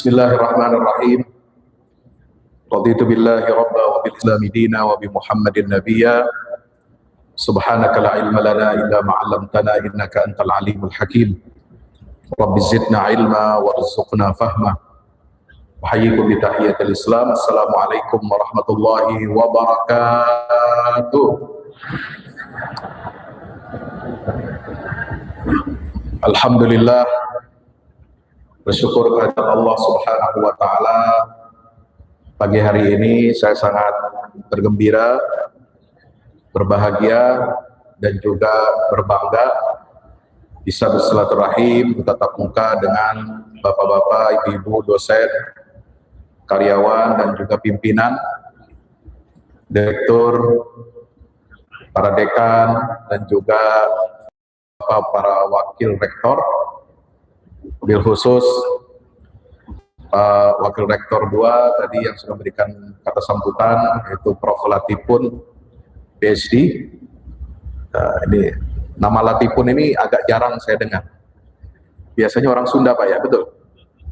Bismillahirrahmanirrahim. Raditu billahi rabba wa bil islami dina wa bi Muhammadin nabiyya. Subhanaka la ilma lana illa ma 'allamtana innaka antal alimul hakim. Rabbi zidna ilma warzuqna fahma. Uhayyikum bi tahiyatil Islam. Assalamualaikum warahmatullahi wabarakatuh. Alhamdulillah, bersyukur kepada Allah Subhanahu wa taala. Pagi hari ini saya sangat bergembira, berbahagia dan juga berbangga bisa bersilaturahim, bertatap muka dengan bapak-bapak, ibu-ibu, dosen, karyawan dan juga pimpinan, direktur, para dekan dan juga para wakil rektor. Bil khusus Wakil Rektor 2 tadi yang sudah memberikan kata sambutan, yaitu Prof. Latifun PhD. Ini nama Latifun ini agak jarang saya dengar. Biasanya orang Sunda Pak ya, betul?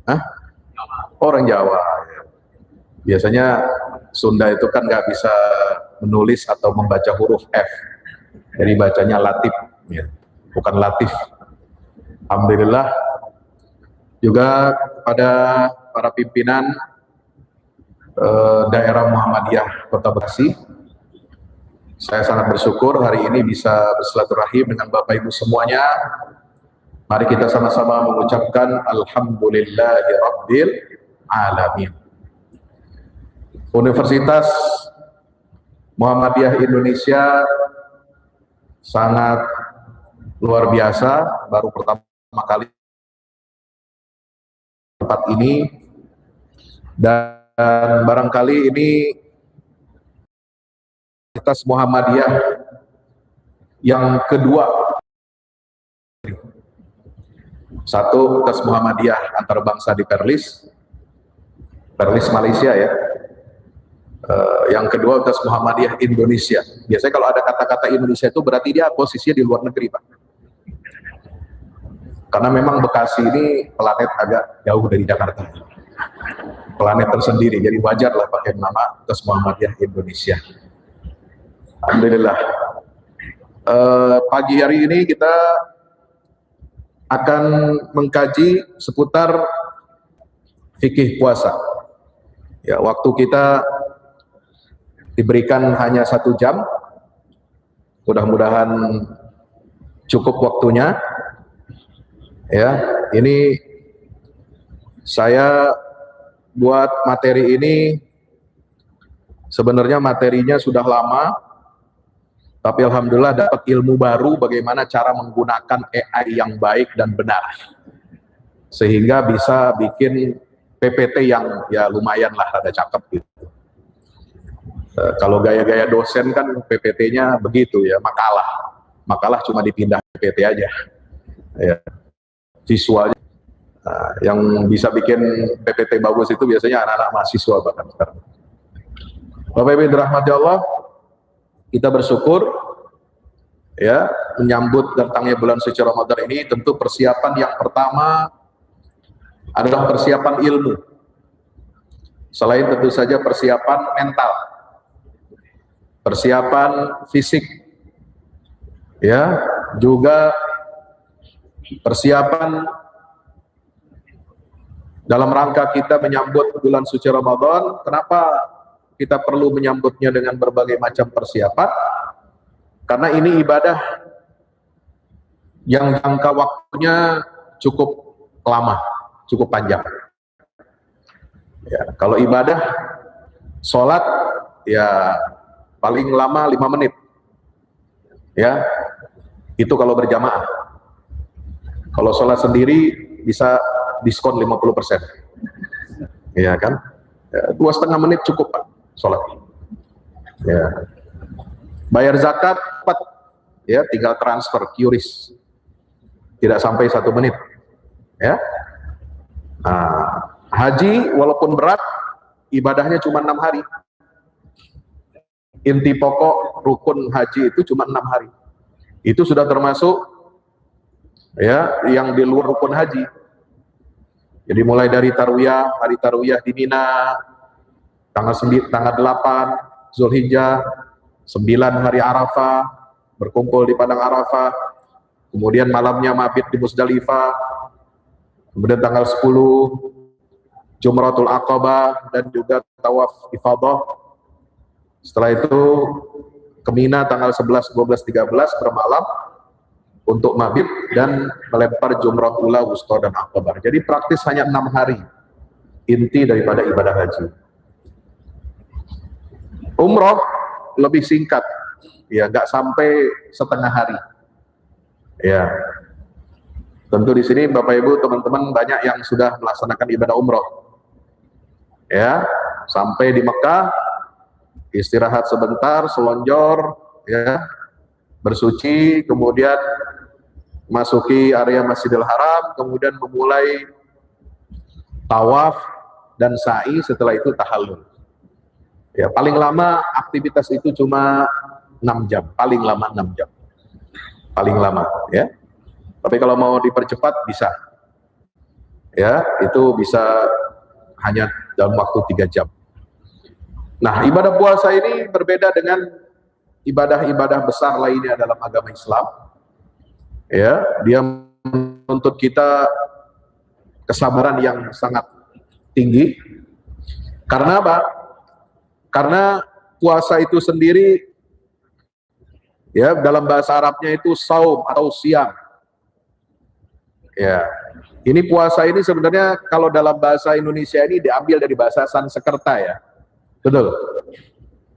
Hah? Orang Jawa ya. Biasanya Sunda itu kan nggak bisa menulis atau membaca huruf F, jadi bacanya Latif ya, bukan Latif. Alhamdulillah juga kepada para pimpinan daerah Muhammadiyah Kota Bekasi. Saya sangat bersyukur hari ini bisa bersilaturahim dengan Bapak Ibu semuanya. Mari kita sama-sama mengucapkan Alhamdulillahi Rabbil Alamin. Universitas Muhammadiyah Indonesia sangat luar biasa, baru pertama kali tempat ini, dan barangkali ini Universitas Muhammadiyah yang kedua. Satu Universitas Muhammadiyah antarabangsa di Perlis Malaysia ya. Yang kedua Universitas Muhammadiyah Indonesia. Biasanya kalau ada kata-kata Indonesia itu berarti dia posisinya di luar negeri Pak. Karena memang Bekasi ini planet agak jauh dari Jakarta, planet tersendiri, jadi wajarlah pakai nama Universitas Muhammadiyah Indonesia. Alhamdulillah. Pagi hari ini kita akan mengkaji seputar fikih puasa. Ya, waktu kita diberikan hanya 1 jam, mudah-mudahan cukup waktunya. Ya, ini saya buat materi ini sebenarnya materinya sudah lama, tapi alhamdulillah dapat ilmu baru bagaimana cara menggunakan AI yang baik dan benar, sehingga bisa bikin PPT yang ya lumayan lah, rada cakep gitu. Kalau gaya-gaya dosen kan PPT-nya begitu ya, makalah cuma dipindah PPT aja ya. Visualnya, yang bisa bikin PPT bagus itu biasanya anak-anak mahasiswa bahkan sekarang. Bapak Ibu dirahmati Allah, kita bersyukur ya menyambut datangnya bulan suci Ramadan ini. Tentu persiapan yang pertama adalah persiapan ilmu. Selain tentu saja persiapan mental, persiapan fisik, ya, juga persiapan dalam rangka kita menyambut bulan suci Ramadan. Kenapa kita perlu menyambutnya dengan berbagai macam persiapan? Karena ini ibadah yang jangka waktunya cukup lama, cukup panjang. Ya, kalau ibadah sholat ya paling lama 5 menit. Ya, itu kalau berjamaah. Kalau sholat sendiri bisa diskon 50%, ya kan? Ya, 2,5 menit cukup Pak sholat. Ya. Bayar zakat 4, ya tinggal transfer QRIS, tidak sampai 1 menit. Ya. Nah, haji walaupun berat, ibadahnya cuma 6 hari. Inti pokok rukun haji itu cuma 6 hari. Itu sudah termasuk ya yang di luar rukun haji. Jadi mulai dari hari tarwiyah di Mina, tanggal 8 Zulhijjah, 9 hari Arafah, berkumpul di Padang Arafah, kemudian malamnya mabit di Musdalifah, kemudian tanggal 10 Jumratul Aqabah dan juga tawaf ifadah. Setelah itu ke Mina tanggal 11, 12, 13 bermalam untuk mabit dan melempar jumrah ula, wusta dan akbar. Jadi praktis hanya 6 hari inti daripada ibadah haji. Umroh lebih singkat, ya nggak sampai setengah hari. Ya, tentu di sini Bapak Ibu teman-teman banyak yang sudah melaksanakan ibadah umroh. Ya, sampai di Mekah istirahat sebentar, selonjor, ya, bersuci, kemudian masuki area Masjidil Haram, kemudian memulai tawaf dan sa'i, setelah itu tahallul. Ya, paling lama aktivitas itu cuma 6 jam, paling lama 6 jam. Paling lama, ya. Tapi kalau mau dipercepat bisa. Ya, itu bisa hanya dalam waktu 3 jam. Nah, ibadah puasa ini berbeda dengan ibadah-ibadah besar lainnya dalam agama Islam. Ya, dia menuntut kita kesabaran yang sangat tinggi. Karena apa? Karena puasa itu sendiri, ya, dalam bahasa Arabnya itu saum atau siam. Ya, ini puasa ini sebenarnya kalau dalam bahasa Indonesia ini diambil dari bahasa Sanskerta, ya. Betul.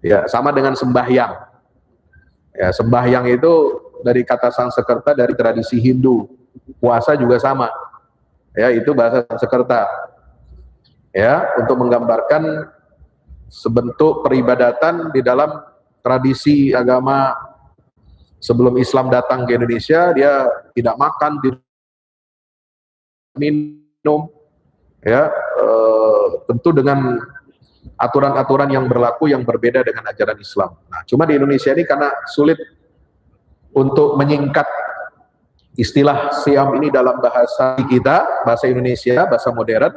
Ya, sama dengan sembahyang. Ya, sembahyang itu dari kata Sanskerta, dari tradisi Hindu. Puasa juga sama. Ya, itu bahasa Sanskerta. Ya, untuk menggambarkan sebentuk peribadatan di dalam tradisi agama sebelum Islam datang ke Indonesia. Dia tidak makan, tidak minum, ya, tentu dengan aturan-aturan yang berlaku yang berbeda dengan ajaran Islam. Nah, cuma di Indonesia ini karena sulit untuk menyingkat istilah siam ini dalam bahasa kita, bahasa Indonesia, bahasa modern,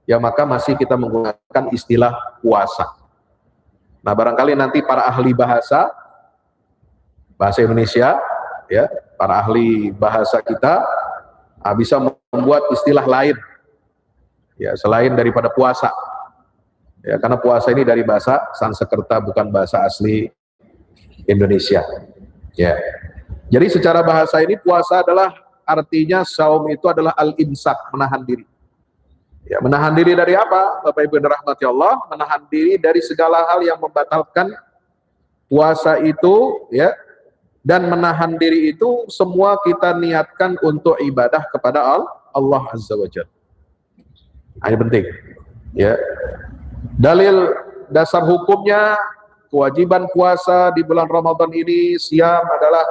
ya maka masih kita menggunakan istilah puasa. Nah, barangkali nanti para ahli bahasa Indonesia, ya, para ahli bahasa kita bisa membuat istilah lain, ya, selain daripada puasa. Ya, karena puasa ini dari bahasa Sanskerta, bukan bahasa asli Indonesia. Ya. Jadi secara bahasa ini puasa adalah artinya saum itu adalah al-imsak, menahan diri. Ya, menahan diri dari apa? Bapak Ibu yang dirahmati Allah, menahan diri dari segala hal yang membatalkan puasa itu, ya. Dan menahan diri itu semua kita niatkan untuk ibadah kepada Allah Azza wa Jalla. Nah, ini penting. Ya. Dalil dasar hukumnya, kewajiban puasa di bulan Ramadan ini, siam, adalah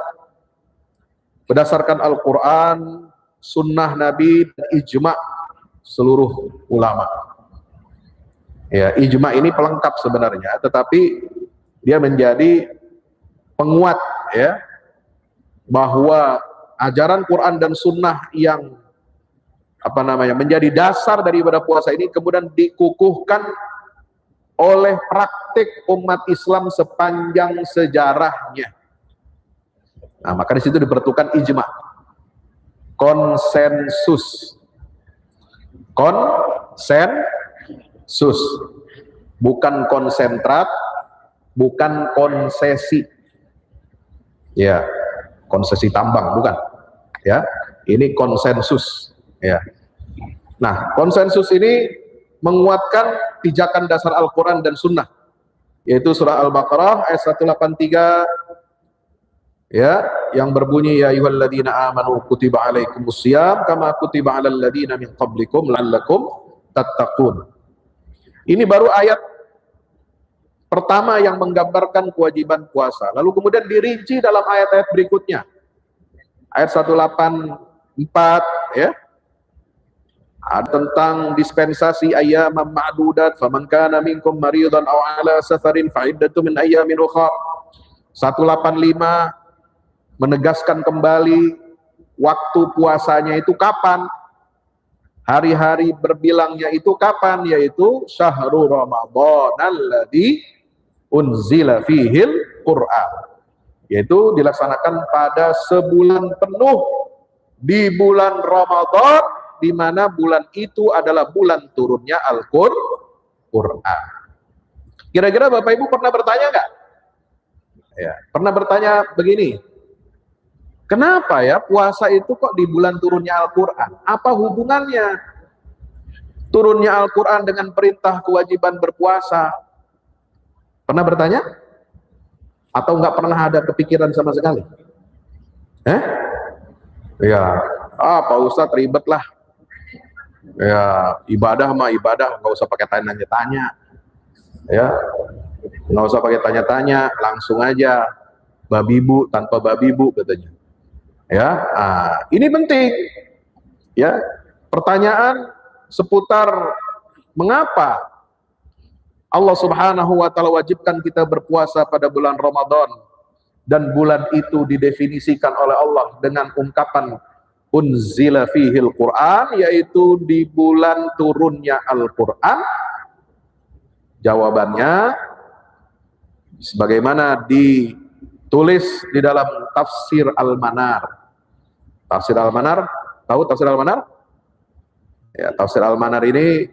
berdasarkan Al-Quran, sunnah Nabi, dan ijma' seluruh ulama. Ya, ijma' ini pelengkap sebenarnya, tetapi dia menjadi penguat, ya, bahwa ajaran Quran dan sunnah yang menjadi dasar dari ibadah puasa ini kemudian dikukuhkan oleh praktik umat Islam sepanjang sejarahnya. Nah, maka di situ diperlukan ijma, konsensus, bukan konsentrat, bukan konsesi. Ya, konsesi tambang bukan. Ya, ini konsensus. Ya. Nah, konsensus ini menguatkan pijakan dasar Al-Quran dan Sunnah, yaitu surah Al-Baqarah ayat 183, ya, yang berbunyi ya ayyuhalladzina amanu kutiba alaikumusiyam kama kutiba alal ladzina min qablikum la'allakum tattaqun. Ini baru ayat pertama yang menggambarkan kewajiban puasa. Lalu kemudian dirinci dalam ayat-ayat berikutnya. Ayat 184, ya, ada tentang dispensasi ayyamam ma'dudat, faman kana minkum maridan aw ala safarin fa iddatun min ayyamin ukhra. 185 menegaskan kembali waktu puasanya itu kapan? Hari-hari berbilangnya itu kapan? Yaitu syahrul Ramadan alladzi unzila fihil Qur'an. Yaitu dilaksanakan pada sebulan penuh di bulan Ramadan, di mana bulan itu adalah bulan turunnya Al-Qur'an. Kira-kira Bapak Ibu pernah bertanya nggak? Ya, pernah bertanya begini, kenapa ya puasa itu kok di bulan turunnya Al-Quran? Apa hubungannya turunnya Al-Quran dengan perintah kewajiban berpuasa? Pernah bertanya? Atau nggak pernah ada kepikiran sama sekali? Ya, Pak Ustadz ribet lah. Ya, ibadah mah ibadah, nggak usah pakai tanya-tanya. Ya, nggak usah pakai tanya-tanya, langsung aja babi bu tanpa babi bu katanya. Ya, ini penting. Ya, pertanyaan seputar mengapa Allah Subhanahu wa taala wajibkan kita berpuasa pada bulan Ramadan, dan bulan itu didefinisikan oleh Allah dengan ungkapan unzila fihil Qur'an, yaitu di bulan turunnya Al-Qur'an. Jawabannya sebagaimana ditulis di dalam Tafsir Al-Manar. Tafsir Al-Manar, tahu Tafsir Al-Manar? Ya, Tafsir Al-Manar ini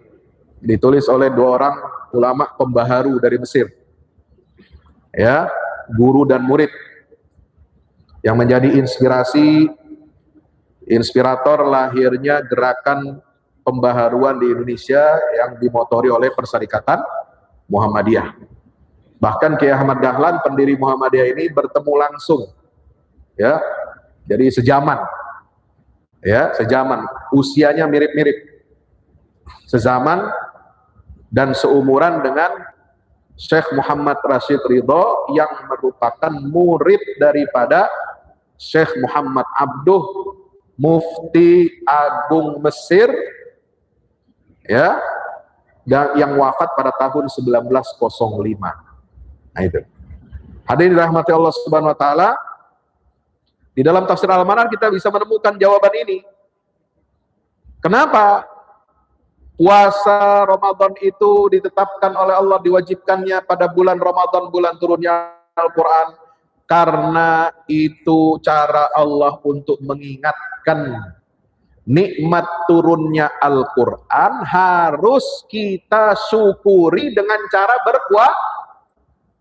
ditulis oleh dua orang ulama pembaharu dari Mesir. Ya, guru dan murid yang menjadi inspirator lahirnya gerakan pembaharuan di Indonesia yang dimotori oleh Perserikatan Muhammadiyah. Bahkan Kiai Ahmad Dahlan, pendiri Muhammadiyah ini, bertemu langsung, ya, jadi sejaman, ya, sejaman, usianya mirip-mirip, sezaman dan seumuran dengan Syekh Muhammad Rashid Ridho yang merupakan murid daripada Syekh Muhammad Abduh, Mufti Agung Mesir, ya, yang wafat pada tahun 1905. Nah itu. Hadirin dirahmati Allah Subhanahu wa taala, di dalam Tafsir Al-Manar kita bisa menemukan jawaban ini. Kenapa puasa Ramadan itu ditetapkan oleh Allah, diwajibkannya pada bulan Ramadan, bulan turunnya Al-Quran? Karena itu cara Allah untuk mengingatkan nikmat turunnya Al-Quran harus kita syukuri dengan cara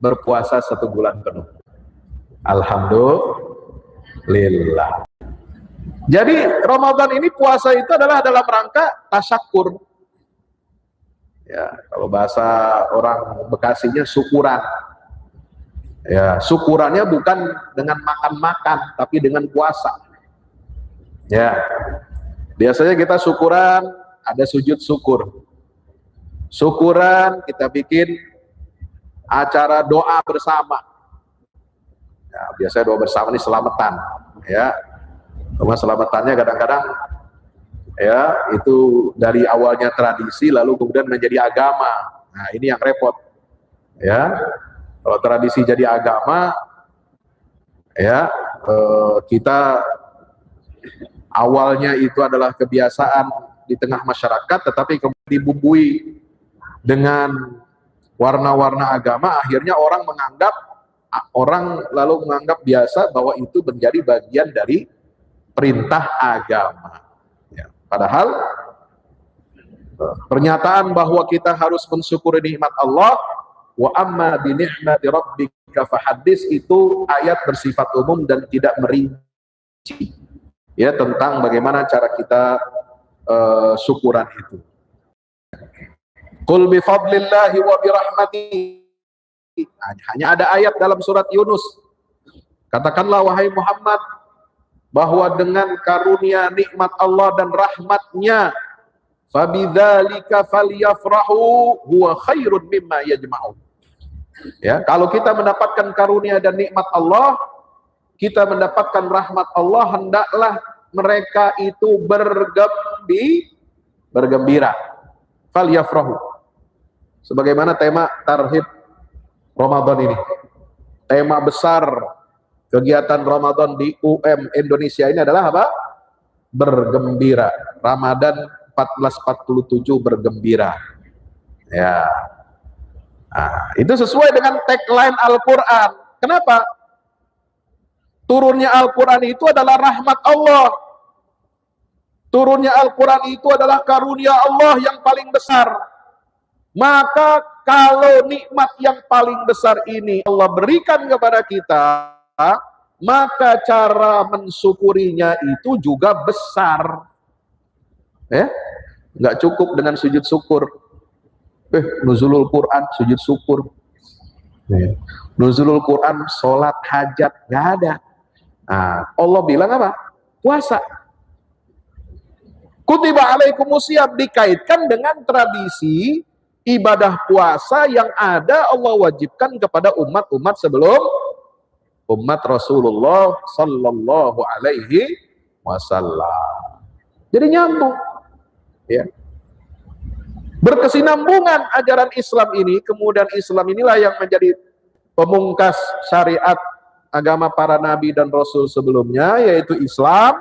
berpuasa 1 bulan penuh. Alhamdulillah. Jadi Ramadan ini puasa itu adalah dalam rangka tasyakur. Ya, kalau bahasa orang Bekasinya syukuran. Ya, syukurannya bukan dengan makan-makan, tapi dengan puasa. Ya, biasanya kita syukuran, ada sujud syukur. Syukuran kita bikin acara doa bersama. Ya, biasanya doa bersama ini selamatan. Ya, cuma selamatannya kadang-kadang, ya, itu dari awalnya tradisi lalu kemudian menjadi agama. Nah, ini yang repot. Ya, kalau tradisi jadi agama, ya, kita awalnya itu adalah kebiasaan di tengah masyarakat, tetapi kemudian dibumbui dengan warna-warna agama, akhirnya orang lalu menganggap biasa bahwa itu menjadi bagian dari perintah agama. Ya, padahal pernyataan bahwa kita harus mensyukuri nikmat Allah, wa amma bi ni'mati rabbika fahaddits, itu ayat bersifat umum dan tidak merinci, ya, tentang bagaimana cara kita syukuran itu. Qul bi fadlillahi wa bi rahmatihi, hanya ada ayat dalam surat Yunus. Katakanlah wahai Muhammad, bahwa dengan karunia nikmat Allah dan rahmatnya, fabidzalika falyafrahu huwa khairun mimma yajma'un. Ya, kalau kita mendapatkan karunia dan nikmat Allah, kita mendapatkan rahmat Allah, hendaklah mereka itu bergembira. Falyafrahu. Sebagaimana tema tarhib Ramadan ini. Tema besar kegiatan Ramadan di UM Indonesia ini adalah apa? Bergembira. Ramadan 1447 bergembira. Ya. Nah, itu sesuai dengan tagline Al-Quran. Kenapa? Turunnya Al-Quran itu adalah rahmat Allah. Turunnya Al-Quran itu adalah karunia Allah yang paling besar. Maka kalau nikmat yang paling besar ini Allah berikan kepada kita, maka cara mensyukurinya itu juga besar. Nggak cukup dengan sujud syukur. Nuzulul Quran, sujud syukur. Nuzulul Quran, sholat hajat, nggak ada. Nah, Allah bilang apa? Puasa. Kutiba alaikumusiyam, dikaitkan dengan tradisi ibadah puasa yang ada Allah wajibkan kepada umat-umat sebelum umat Rasulullah Sallallahu Alaihi Wasallam. Jadi nyambung, ya. Berkesinambungan ajaran Islam ini, kemudian Islam inilah yang menjadi pemungkas syariat agama para nabi dan rasul sebelumnya, yaitu Islam.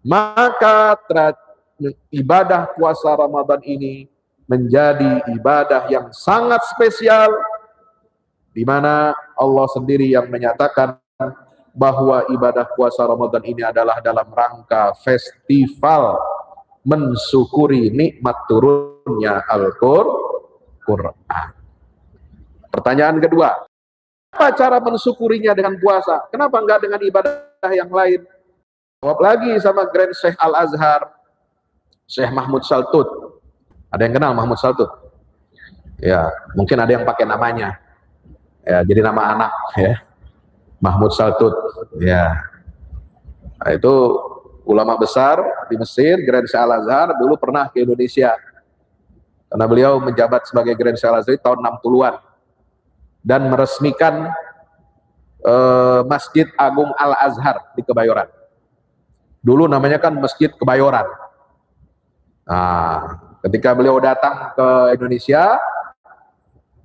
Maka ibadah puasa Ramadan ini menjadi ibadah yang sangat spesial, di mana Allah sendiri yang menyatakan bahwa ibadah puasa Ramadan ini adalah dalam rangka festival mensyukuri nikmat turunnya Al-Quran. Pertanyaan kedua, apa cara mensyukurinya dengan puasa? Kenapa enggak dengan ibadah yang lain? Jawab lagi sama Grand Syekh Al-Azhar, Syekh Mahmud Saltut. Ada yang kenal Mahmud Saltut? Ya, mungkin ada yang pakai namanya. Ya, jadi nama anak, ya. Mahmud Saltut. Ya. Nah, itu ulama besar di Mesir, Grand Syekh Al-Azhar, dulu pernah ke Indonesia. Karena beliau menjabat sebagai Grand Syekh Al-Azhar tahun 60-an. Dan meresmikan Masjid Agung Al-Azhar di Kebayoran. Dulu namanya kan Masjid Kebayoran. Nah, ketika beliau datang ke Indonesia,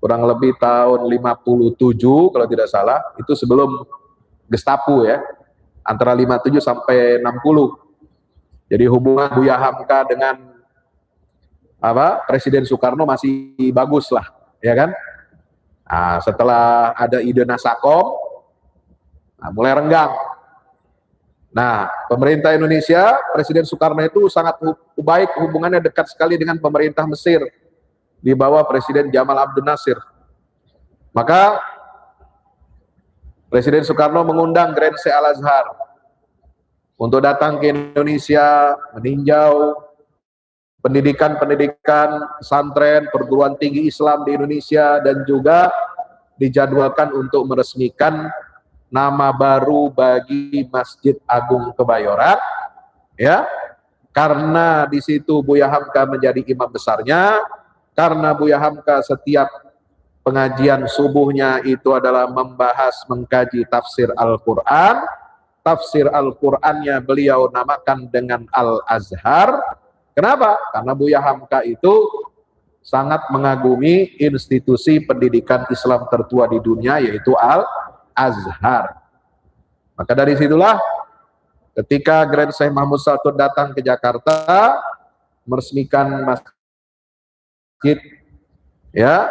kurang lebih tahun 57 kalau tidak salah, itu sebelum Gestapo, ya, antara 57 sampai 60. Jadi hubungan Buya Hamka dengan Presiden Soekarno masih bagus lah, ya kan? Nah, setelah ada ide Nasakom, mulai renggang. Nah, pemerintah Indonesia, Presiden Soekarno itu sangat baik, hubungannya dekat sekali dengan pemerintah Mesir di bawah Presiden Jamal Abdel Nasir. Maka Presiden Soekarno mengundang Grand Syekh Al-Azhar untuk datang ke Indonesia, meninjau pendidikan pesantren, perguruan tinggi Islam di Indonesia, dan juga dijadwalkan untuk meresmikan nama baru bagi Masjid Agung Kebayoran, ya, karena di situ Buya Hamka menjadi imam besarnya, karena Buya Hamka setiap pengajian subuhnya itu adalah mengkaji tafsir Al-Quran. Tafsir Al-Qurannya beliau namakan dengan Al-Azhar. Kenapa? Karena Buya Hamka itu sangat mengagumi institusi pendidikan Islam tertua di dunia, yaitu Al-Azhar. Maka dari situlah ketika Grand Syekh Mahmud Saltut datang ke Jakarta meresmikan masjid, ya,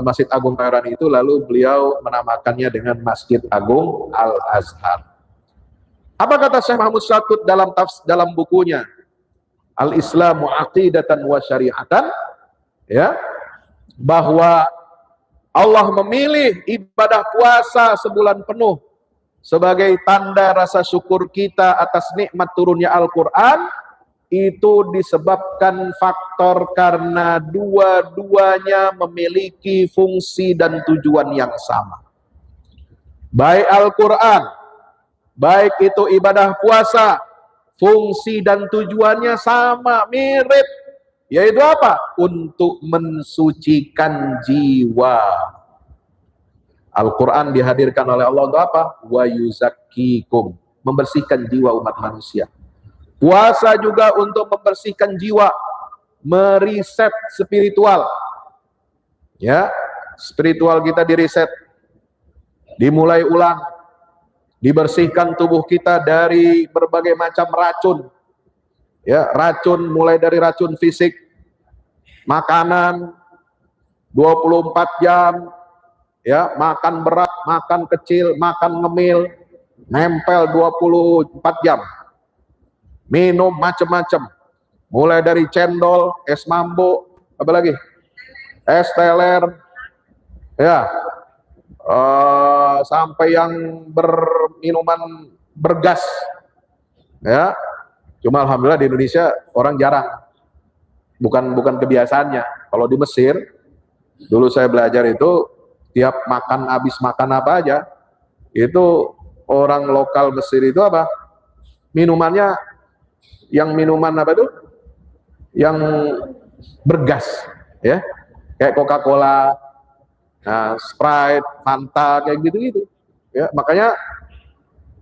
Masjid Agung Kebayoran itu, lalu beliau menamakannya dengan Masjid Agung Al-Azhar. Apa kata Syekh Mahmud Saltut dalam bukunya Al-Islamu Aqidatan wa Syari'atan, ya, bahwa Allah memilih ibadah puasa sebulan penuh sebagai tanda rasa syukur kita atas nikmat turunnya Al-Quran. Itu disebabkan faktor karena dua-duanya memiliki fungsi dan tujuan yang sama. Baik Al-Quran, baik itu ibadah puasa, fungsi dan tujuannya sama, mirip. Yaitu apa? Untuk mensucikan jiwa. Al-Quran dihadirkan oleh Allah untuk apa? Wa yuzakkikum, membersihkan jiwa umat manusia. Puasa juga untuk membersihkan jiwa, meriset spiritual. Ya, spiritual kita diriset, dimulai ulang, dibersihkan tubuh kita dari berbagai macam racun. Ya, racun mulai dari racun fisik, makanan 24 jam, ya, makan berat, makan kecil, makan ngemil, nempel 24 jam. Minum macam-macam. Mulai dari cendol, es mambo, apa lagi? Es teler, ya, sampai yang berminuman bergas, ya. Cuma alhamdulillah di Indonesia orang jarang, bukan kebiasaannya. Kalau di Mesir, dulu saya belajar itu tiap makan, habis makan apa aja, itu orang lokal Mesir itu apa? Minumannya yang minuman apa itu? Yang bergas, ya, kayak Coca-Cola, nah, Sprite, Fanta, kayak gitu-gitu. Ya, makanya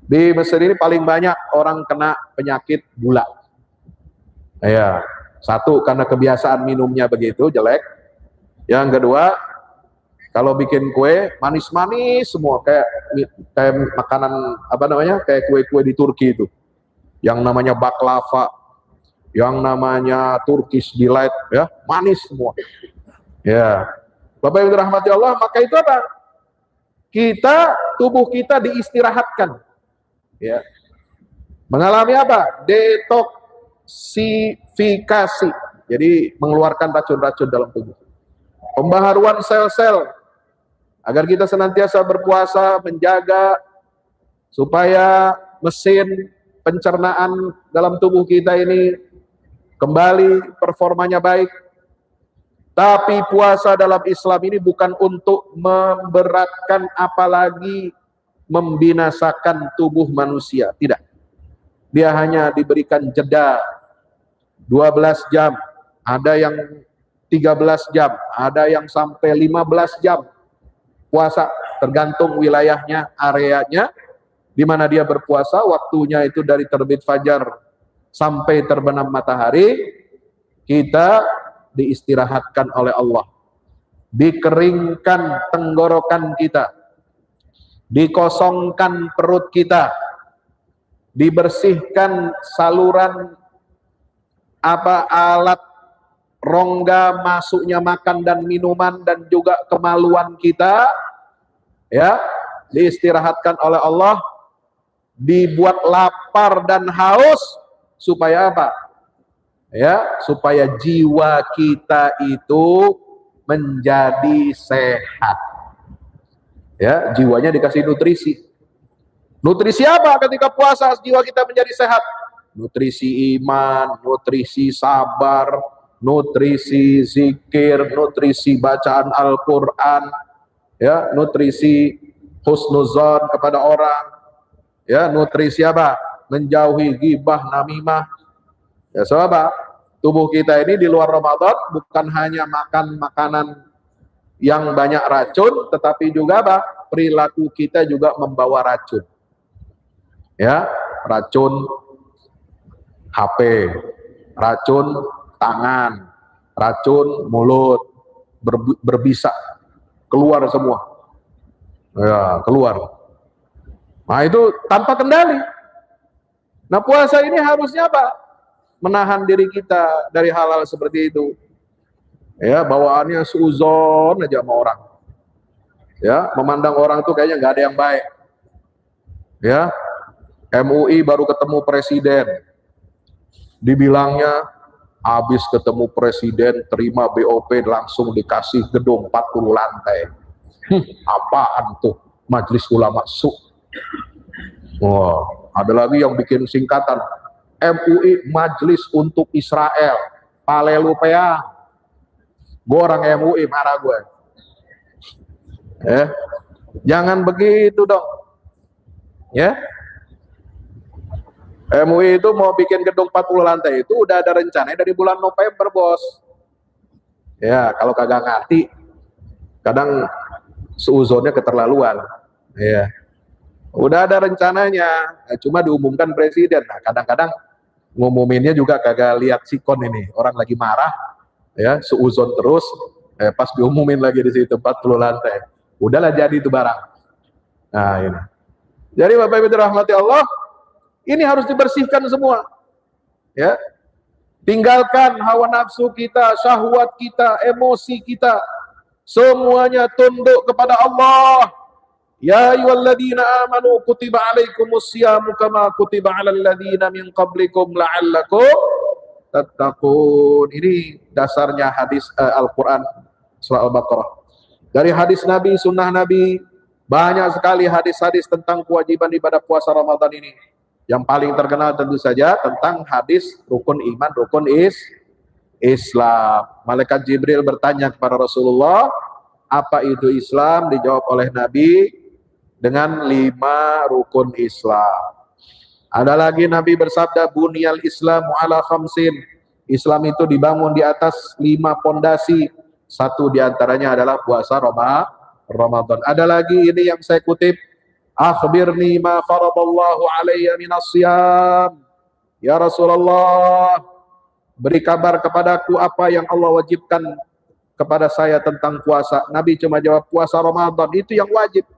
di Mesir ini paling banyak orang kena penyakit gula. Ya, satu karena kebiasaan minumnya begitu jelek. Yang kedua, kalau bikin kue manis-manis semua, kayak makanan apa namanya, kayak kue-kue di Turki itu, yang namanya baklava, yang namanya Turkish delight, ya, manis semua. Ya, Bapak Ibu rahmati Allah, maka itu apa? Tubuh kita diistirahatkan. Ya, mengalami apa? Detoksifikasi. Jadi mengeluarkan racun-racun dalam tubuh. Pembaharuan sel-sel agar kita senantiasa berpuasa, menjaga supaya mesin pencernaan dalam tubuh kita ini kembali performanya baik. Tapi puasa dalam Islam ini bukan untuk memberatkan, apalagi membinasakan tubuh manusia. Tidak. Dia hanya diberikan jeda 12 jam, ada yang 13 jam, ada yang sampai 15 jam puasa, tergantung wilayahnya, areanya di mana dia berpuasa. Waktunya itu dari terbit fajar sampai terbenam matahari. Kita diistirahatkan oleh Allah, dikeringkan tenggorokan kita, dikosongkan perut kita, dibersihkan saluran alat rongga masuknya makan dan minuman, dan juga kemaluan kita, ya, diistirahatkan oleh Allah, dibuat lapar dan haus supaya apa? Ya, supaya jiwa kita itu menjadi sehat. Ya, jiwanya dikasih nutrisi. Nutrisi apa ketika puasa jiwa kita menjadi sehat? Nutrisi iman, nutrisi sabar, nutrisi zikir, nutrisi bacaan Al-Quran, ya, nutrisi husnuzon kepada orang, ya, nutrisi apa? Menjauhi ghibah, namimah. Ya, sahabat, tubuh kita ini di luar Ramadan bukan hanya makan makanan yang banyak racun, tetapi juga apa? Perilaku kita juga membawa racun. Ya, racun HP, racun tangan, racun mulut, berbisa, keluar semua. Ya, keluar. Nah, itu tanpa kendali. Nah, puasa ini harusnya apa? Menahan diri kita dari hal-hal seperti itu. Ya, bawaannya suuzon aja sama orang. Ya, memandang orang tuh kayaknya nggak ada yang baik. Ya, MUI baru ketemu presiden, dibilangnya habis ketemu presiden terima BOP langsung dikasih gedung 40 lantai. Apaan tuh Majelis Ulama Su? Wah, ada lagi yang bikin singkatan MUI Majelis untuk Israel, Palelupea. Gue orang MUI, marah gue. Jangan begitu dong. Ya, MUI itu mau bikin gedung 40 lantai itu udah ada rencana dari bulan November, bos. Ya, kalau kagak ngerti, kadang seuzonnya keterlaluan. Ya, udah ada rencananya, cuma diumumkan presiden. Nah, kadang-kadang ngumuminnya juga kagak lihat sikon ini, orang lagi marah, ya, seuzon terus, pas diumumin lagi di situ 40 lantai, udahlah jadi itu barang. Nah, ini. Jadi Bapak Ibu rahmati Allah, ini harus dibersihkan semua. Ya, Tinggalkan hawa nafsu kita, syahwat kita, emosi kita. Semuanya tunduk kepada Allah. Ya ayyuhalladzina amanu kutiba alaikumus syiyamu kama kutiba alal ladzina min qablikum la'allakum tattaqun. Ini dasarnya hadis Al-Qur'an surah Al-Baqarah. Dari hadis Nabi, sunnah Nabi, banyak sekali hadis-hadis tentang kewajiban ibadah puasa Ramadan ini. Yang paling terkenal tentu saja tentang hadis rukun iman, rukun Islam. Malaikat Jibril bertanya kepada Rasulullah, apa itu Islam? Dijawab oleh Nabi dengan 5 rukun Islam. Ada lagi Nabi bersabda, bunyal Islamu ala khamsin. Islam itu dibangun di atas 5 pondasi. Satu diantaranya adalah puasa Ramadan. Ada lagi ini yang saya kutip, akhbirni ma faradallahu alayya minas siyam. Ya Rasulullah, beri kabar kepadaku apa yang Allah wajibkan kepada saya tentang puasa. Nabi cuma jawab puasa Ramadan, itu yang wajib.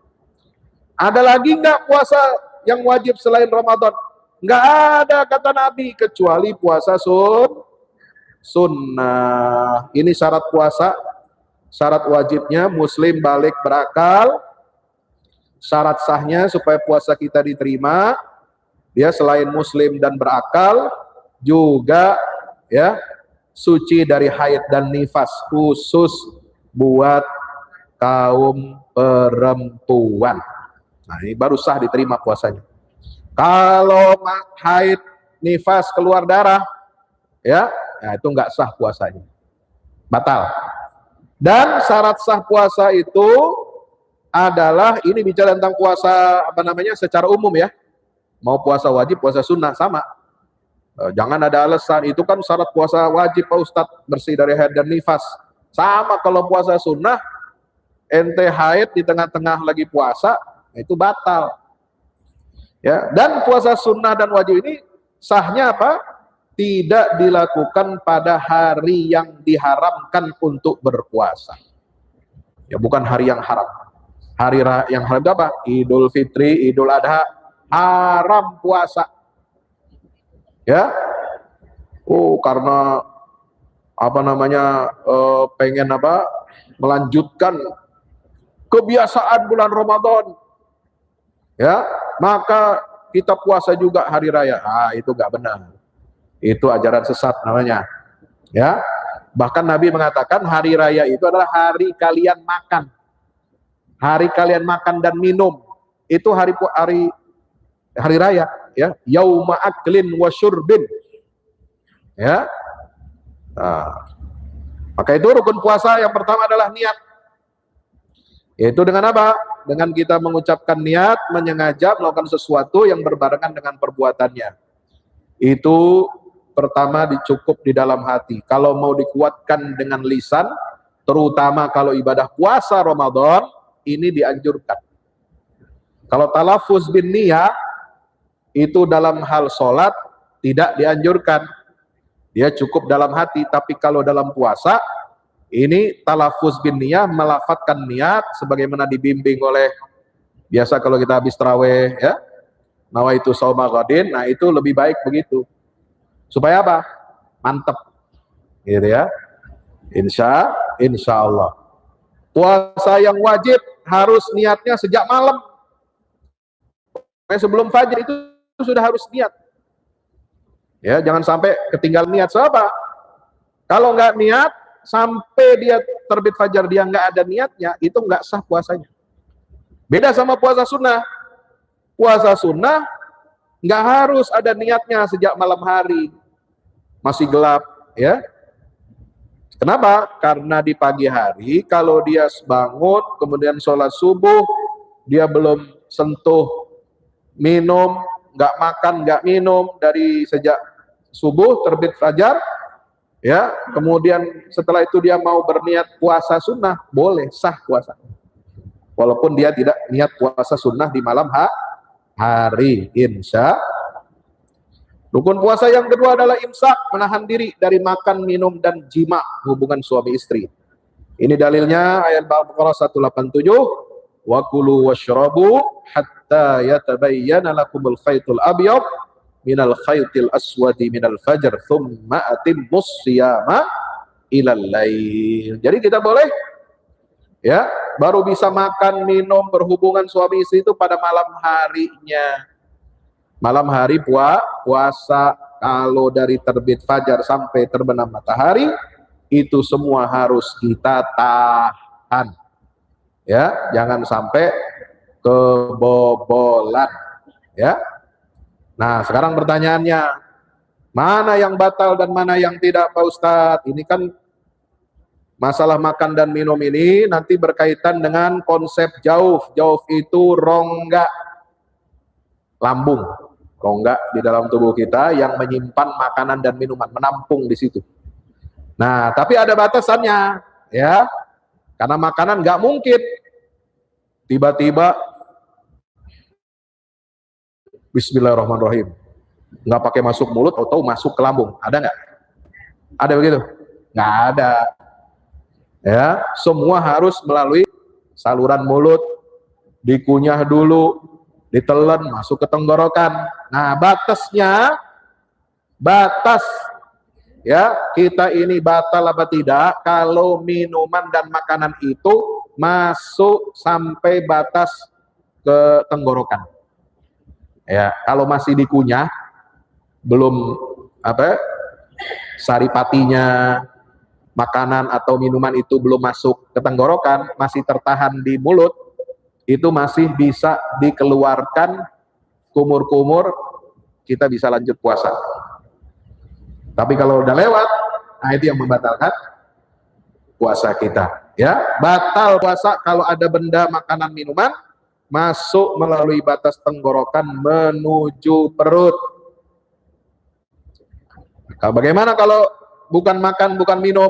Ada lagi enggak puasa yang wajib selain Ramadan? Enggak ada, kata Nabi, kecuali puasa sunnah. Ini syarat puasa. Syarat wajibnya muslim balik berakal. Syarat sahnya supaya puasa kita diterima, dia selain muslim dan berakal, juga ya suci dari haid dan nifas, khusus buat kaum perempuan. Nah, ini baru sah diterima puasanya. Kalau haid, nifas, keluar darah, ya itu enggak sah puasanya, batal. Dan syarat sah puasa itu adalah, ini bicara tentang puasa secara umum ya, mau puasa wajib, puasa sunnah sama. Jangan ada alasan itu kan syarat puasa wajib Pak Ustadz, bersih dari haid dan nifas. Sama kalau puasa sunnah, ente haid di tengah-tengah lagi puasa, itu batal. Ya, dan puasa sunnah dan wajib ini sahnya apa? Tidak dilakukan pada hari yang diharamkan untuk berpuasa. Ya, bukan hari yang haram. Hari yang haram apa? Idul Fitri, Idul Adha, haram puasa. Ya, karena pengen melanjutkan kebiasaan bulan Ramadan. Ya, maka kita puasa juga hari raya. Itu nggak benar. Itu ajaran sesat namanya. Ya, bahkan Nabi mengatakan hari raya itu adalah hari kalian makan. Hari kalian makan dan minum, itu hari raya, ya. Yauma aklin wa syurbin. Ya. Nah, maka itu rukun puasa yang pertama adalah niat. Yaitu dengan apa? Dengan kita mengucapkan niat, menyengaja melakukan sesuatu yang berbarengan dengan perbuatannya. Itu pertama dicukup di dalam hati. Kalau mau dikuatkan dengan lisan, terutama kalau ibadah puasa Ramadan, ini dianjurkan. Kalau talafuz bin niyah itu dalam hal sholat tidak dianjurkan, dia cukup dalam hati. Tapi kalau dalam puasa, ini talafuz bin niyah, melafadzkan niat sebagaimana dibimbing oleh, biasa kalau kita habis tarawih ya, nawaitu shauma ghadin. Nah, itu lebih baik begitu. Supaya apa? Mantep. Gitu ya. Insya Allah. Puasa yang wajib harus niatnya sejak malam. Sebelum fajar itu sudah harus niat. Ya, jangan sampai ketinggal niat. Siapa? Kalau nggak niat, sampai dia terbit fajar dia nggak ada niatnya, itu nggak sah puasanya. Beda sama puasa sunnah. Puasa sunnah nggak harus ada niatnya sejak malam hari, masih gelap, ya. Kenapa? Karena di pagi hari kalau dia bangun kemudian sholat subuh, dia belum sentuh minum, nggak makan, nggak minum dari sejak subuh terbit fajar, ya. Kemudian setelah itu dia mau berniat puasa sunnah, boleh, sah puasa. Walaupun dia tidak niat puasa sunnah di malam hari, insya. Rukun puasa yang kedua adalah imsak, menahan diri dari makan, minum, dan jima, hubungan suami istri. Ini dalilnya ayat Al-Baqarah 187, wa kulu washrabu hatta yatabayyana lakumul khaytul abyad minal khaytil aswadi minal fajr thumma atimmus siyama ilal lail. Jadi kita boleh ya baru bisa makan, minum, berhubungan suami istri itu pada malam harinya. Malam hari puasa, kalau dari terbit fajar sampai terbenam matahari itu semua harus kita tahan. Ya, jangan sampai kebobolan, ya. Nah, sekarang pertanyaannya, mana yang batal dan mana yang tidak, Pak Ustadz? Ini kan masalah makan dan minum ini nanti berkaitan dengan konsep jauf. Jauf itu rongga lambung, rongga di dalam tubuh kita yang menyimpan makanan dan minuman, menampung di situ. Nah, tapi ada batasannya, ya. Karena makanan nggak mungkin tiba-tiba Bismillahirrahmanirrahim, nggak pakai masuk mulut atau masuk ke lambung. Ada nggak? Ada begitu? Nggak ada. Ya, semua harus melalui saluran mulut, dikunyah dulu, ditelan, masuk ke tenggorokan. Nah, batas ya kita ini batal apa tidak kalau minuman dan makanan itu masuk sampai batas ke tenggorokan. Ya, kalau masih dikunyah, belum saripatinya makanan atau minuman itu belum masuk ke tenggorokan, masih tertahan di mulut, itu masih bisa dikeluarkan kumur-kumur, kita bisa lanjut puasa. Tapi kalau udah lewat, nah itu yang membatalkan puasa kita. Ya, batal puasa kalau ada benda makanan minuman masuk melalui batas tenggorokan menuju perut. Nah, bagaimana kalau bukan makan, bukan minum?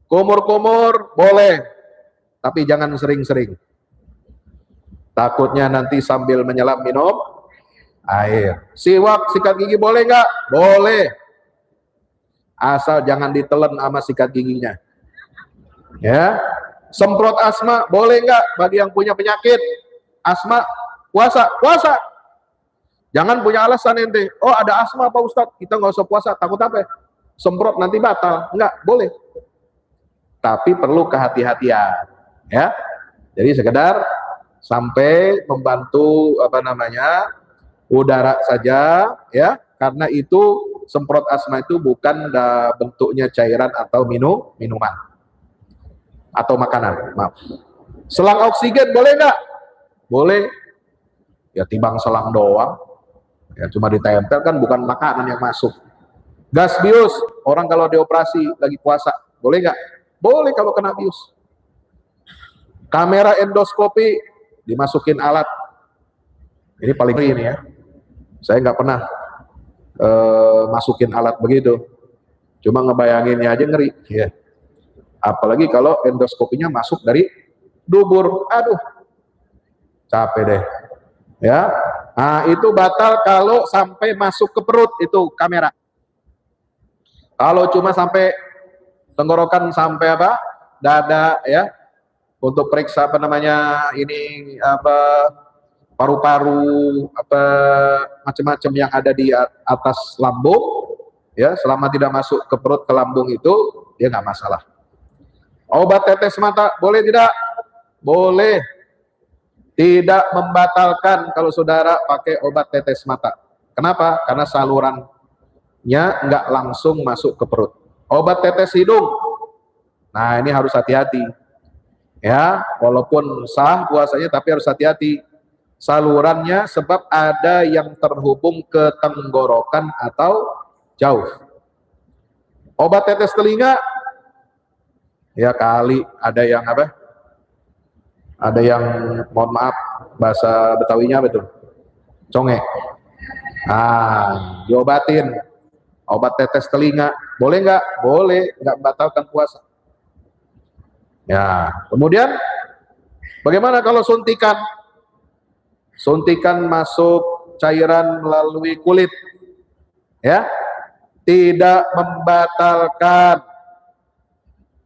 Kumur-kumur boleh, tapi jangan sering-sering. Takutnya nanti sambil menyelam minum air. Siwak, sikat gigi boleh nggak? Boleh. Asal jangan ditelan sama sikat giginya. Ya. Semprot asma boleh nggak bagi yang punya penyakit asma? Puasa. Jangan punya alasan ente, oh ada asma Pak Ustadz, kita nggak usah puasa, takut apa? Semprot nanti batal. Enggak, boleh. Tapi perlu kehati-hatian, ya. Jadi sekedar sampai membantu udara saja, ya. Karena itu semprot asma itu bukan bentuknya cairan atau minuman atau makanan, maaf. Selang oksigen boleh nggak? Boleh. Ya timbang selang doang. Ya cuma ditempel, kan bukan makanan yang masuk. Gas bius, orang kalau dioperasi lagi puasa, boleh nggak? Boleh kalau kena bius. Kamera endoskopi, dimasukin alat. Ini paling ngeri ini ya. Saya nggak pernah masukin alat begitu. Cuma ngebayanginnya aja ngeri. Ya. Apalagi kalau endoskopinya masuk dari dubur. Aduh, capek deh. Ya, nah itu batal kalau sampai masuk ke perut, itu kamera. Kalau cuma sampai tenggorokan, sampai dada, ya, untuk periksa ini paru-paru, macam-macam yang ada di atas lambung, ya, selama tidak masuk ke perut, ke lambung itu dia nggak masalah. Obat tetes mata boleh tidak? Boleh. Tidak membatalkan kalau saudara pakai obat tetes mata. Kenapa? Karena salurannya nggak langsung masuk ke perut. Obat tetes hidung, nah ini harus hati-hati. Ya, walaupun sah puasanya, tapi harus hati-hati. Salurannya, sebab ada yang terhubung ke tenggorokan atau jauh. Obat tetes telinga, ya kali ada yang ada yang, mohon maaf, bahasa Betawinya betul, conge. Nah, diobatin. Obat tetes telinga, boleh nggak? Boleh, nggak membatalkan puasa. Ya, kemudian bagaimana kalau suntikan? Suntikan masuk cairan melalui kulit, ya, tidak membatalkan.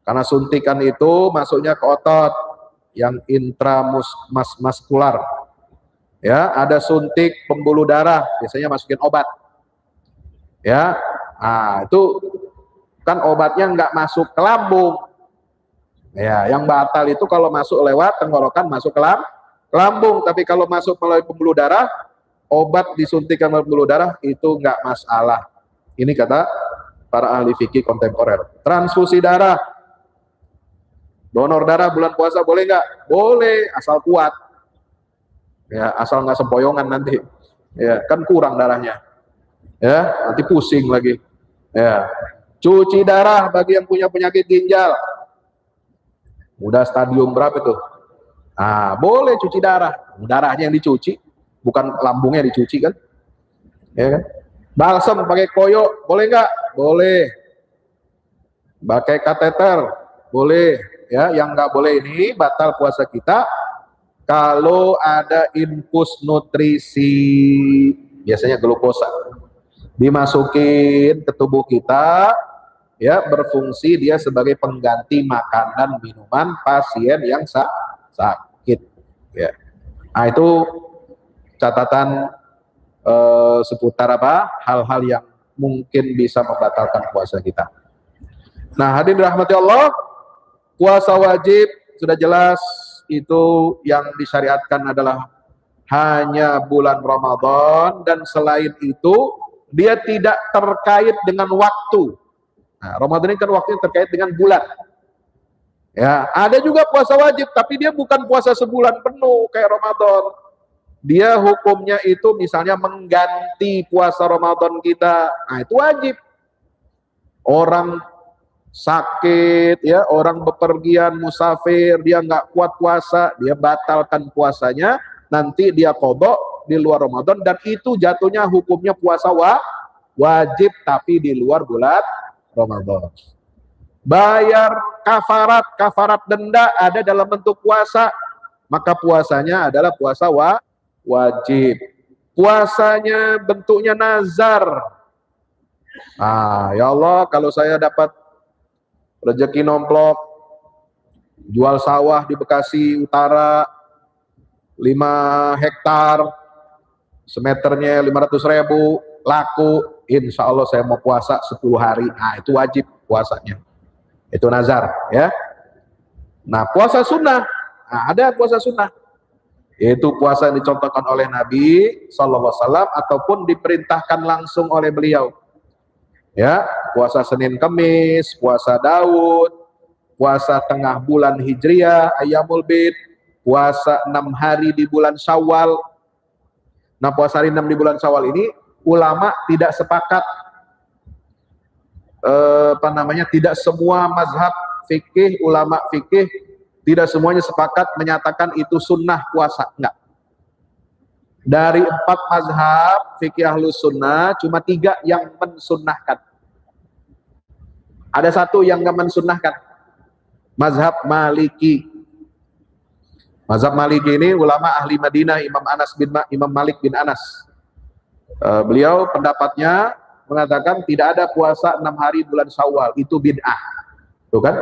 Karena suntikan itu masuknya ke otot yang intramuskular. Ya, ada suntik pembuluh darah, biasanya masukin obat. Ya, nah itu kan obatnya nggak masuk ke lambung. Ya, yang batal itu kalau masuk lewat tenggorokan masuk ke lambung. Tapi kalau masuk melalui pembuluh darah, obat disuntikan melalui pembuluh darah itu nggak masalah. Ini kata para ahli fikih kontemporer. Transfusi darah, donor darah bulan puasa boleh nggak? Boleh, asal kuat. Ya, asal nggak sempoyongan nanti. Ya, kan kurang darahnya. Ya, nanti pusing lagi. Ya, cuci darah bagi yang punya penyakit ginjal. Udah stadium berapa tuh? Ah, boleh cuci darah. Darahnya yang dicuci, bukan lambungnya dicuci kan? Ya kan? Balsam pakai koyo, boleh nggak? Boleh. Pakai kateter, boleh. Ya, yang nggak boleh ini batal puasa kita kalau ada infus nutrisi, biasanya glukosa, dimasukin ke tubuh kita, ya, berfungsi dia sebagai pengganti makanan minuman pasien yang sakit. Ya. Nah itu catatan seputar apa hal-hal yang mungkin bisa membatalkan puasa kita. Nah hadirin dirahmati Allah, puasa wajib sudah jelas itu yang disyariatkan adalah hanya bulan Ramadan, dan selain itu dia tidak terkait dengan waktu. Nah, Ramadan ini kan waktunya terkait dengan bulan. Ya, ada juga puasa wajib, tapi dia bukan puasa sebulan penuh kayak Ramadan. Dia hukumnya itu misalnya mengganti puasa Ramadan kita. Nah, itu wajib. Orang sakit, ya, orang bepergian, musafir, dia nggak kuat puasa, dia batalkan puasanya, nanti dia qadha di luar Ramadan, dan itu jatuhnya hukumnya puasa wajib tapi di luar bulan Ramadan. Bayar kafarat denda ada dalam bentuk puasa, maka puasanya adalah puasa wajib. Puasanya bentuknya nazar. Ya Allah, kalau saya dapat rezeki nomplok, jual sawah di Bekasi Utara 5 hektar, semeternya 500.000, laku, insya Allah saya mau puasa 10 hari. Nah itu wajib puasanya, itu nazar, ya. Nah puasa sunnah, nah, ada puasa sunnah, yaitu puasa yang dicontohkan oleh Nabi SAW ataupun diperintahkan langsung oleh beliau. Ya, puasa Senin Kemis, puasa Daud, puasa tengah bulan Hijriah, Ayyamul Bid, puasa 6 hari di bulan Syawal. Nah, puasa hari 6 di bulan Syawal ini ulama tidak sepakat, tidak semua mazhab fikih, ulama fikih tidak semuanya sepakat menyatakan itu sunnah puasa, enggak. Dari 4 mazhab fikih ahlus sunnah, cuma 3 yang mensunnahkan. Ada 1 yang enggak mensunnahkan, mazhab Maliki. Mazhab Maliki ini ulama ahli Madinah, Imam Malik bin Anas. Beliau pendapatnya mengatakan tidak ada puasa 6 hari bulan Syawal, itu bid'ah. Tuh kan?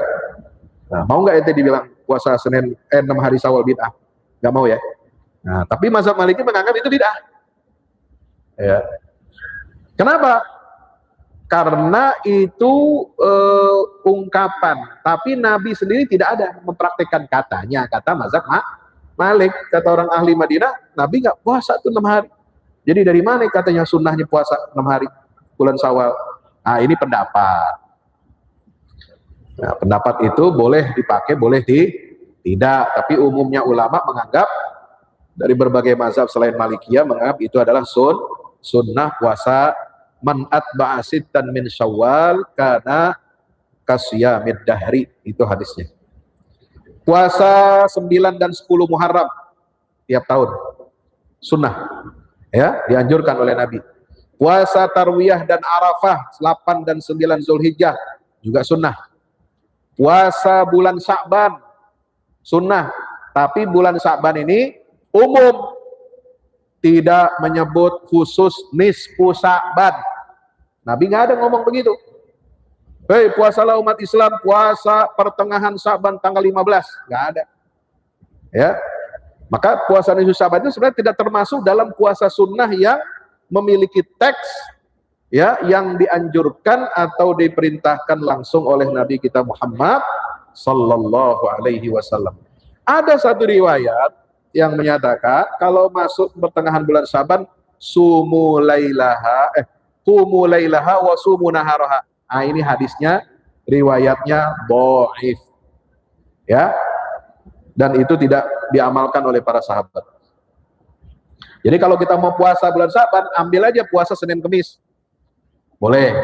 Nah, mau nggak ente dibilang puasa 6 hari Syawal bid'ah? Nggak mau ya? Nah, tapi mazhab Maliki menganggap itu bid'ah. Ya. Kenapa? Karena itu ungkapan, tapi Nabi sendiri tidak ada mempraktekkan, katanya, kata mazhab Malik, kata orang ahli Madinah, Nabi nggak puasa tuh 6 hari. Jadi dari mana katanya sunnahnya puasa 6 hari bulan Syawal? Nah ini pendapat. Nah, pendapat itu boleh dipakai, boleh tidak. Tapi umumnya ulama menganggap, dari berbagai mazhab selain Malikiyah menganggap itu adalah sunnah puasa man atba'a sittan min Syawal kana kasiyamid dahri, itu hadisnya. Puasa 9 dan 10 Muharram tiap tahun sunnah, ya, dianjurkan oleh Nabi. Puasa Tarwiyah dan Arafah 8 dan 9 Zulhijjah juga sunnah. Puasa bulan Sya'ban sunnah, tapi bulan Sya'ban ini umum, tidak menyebut khusus nisfu Sya'ban. Nabi nggak ada ngomong begitu. Hei, puasalah umat Islam puasa pertengahan Sya'ban tanggal 15, nggak ada. Ya, maka puasa nisfu Sya'ban itu sebenarnya tidak termasuk dalam puasa sunnah yang memiliki teks, ya, yang dianjurkan atau diperintahkan langsung oleh Nabi kita Muhammad sallallahu alaihi wasallam. Ada satu riwayat yang menyatakan kalau masuk pertengahan bulan Syaban, sumu lailaha qumu lailaha wa sumu naharaha. Nah, ini hadisnya riwayatnya dhaif. Ya. Dan itu tidak diamalkan oleh para sahabat. Jadi kalau kita mau puasa bulan Syaban, ambil aja puasa Senin Kemis. Boleh.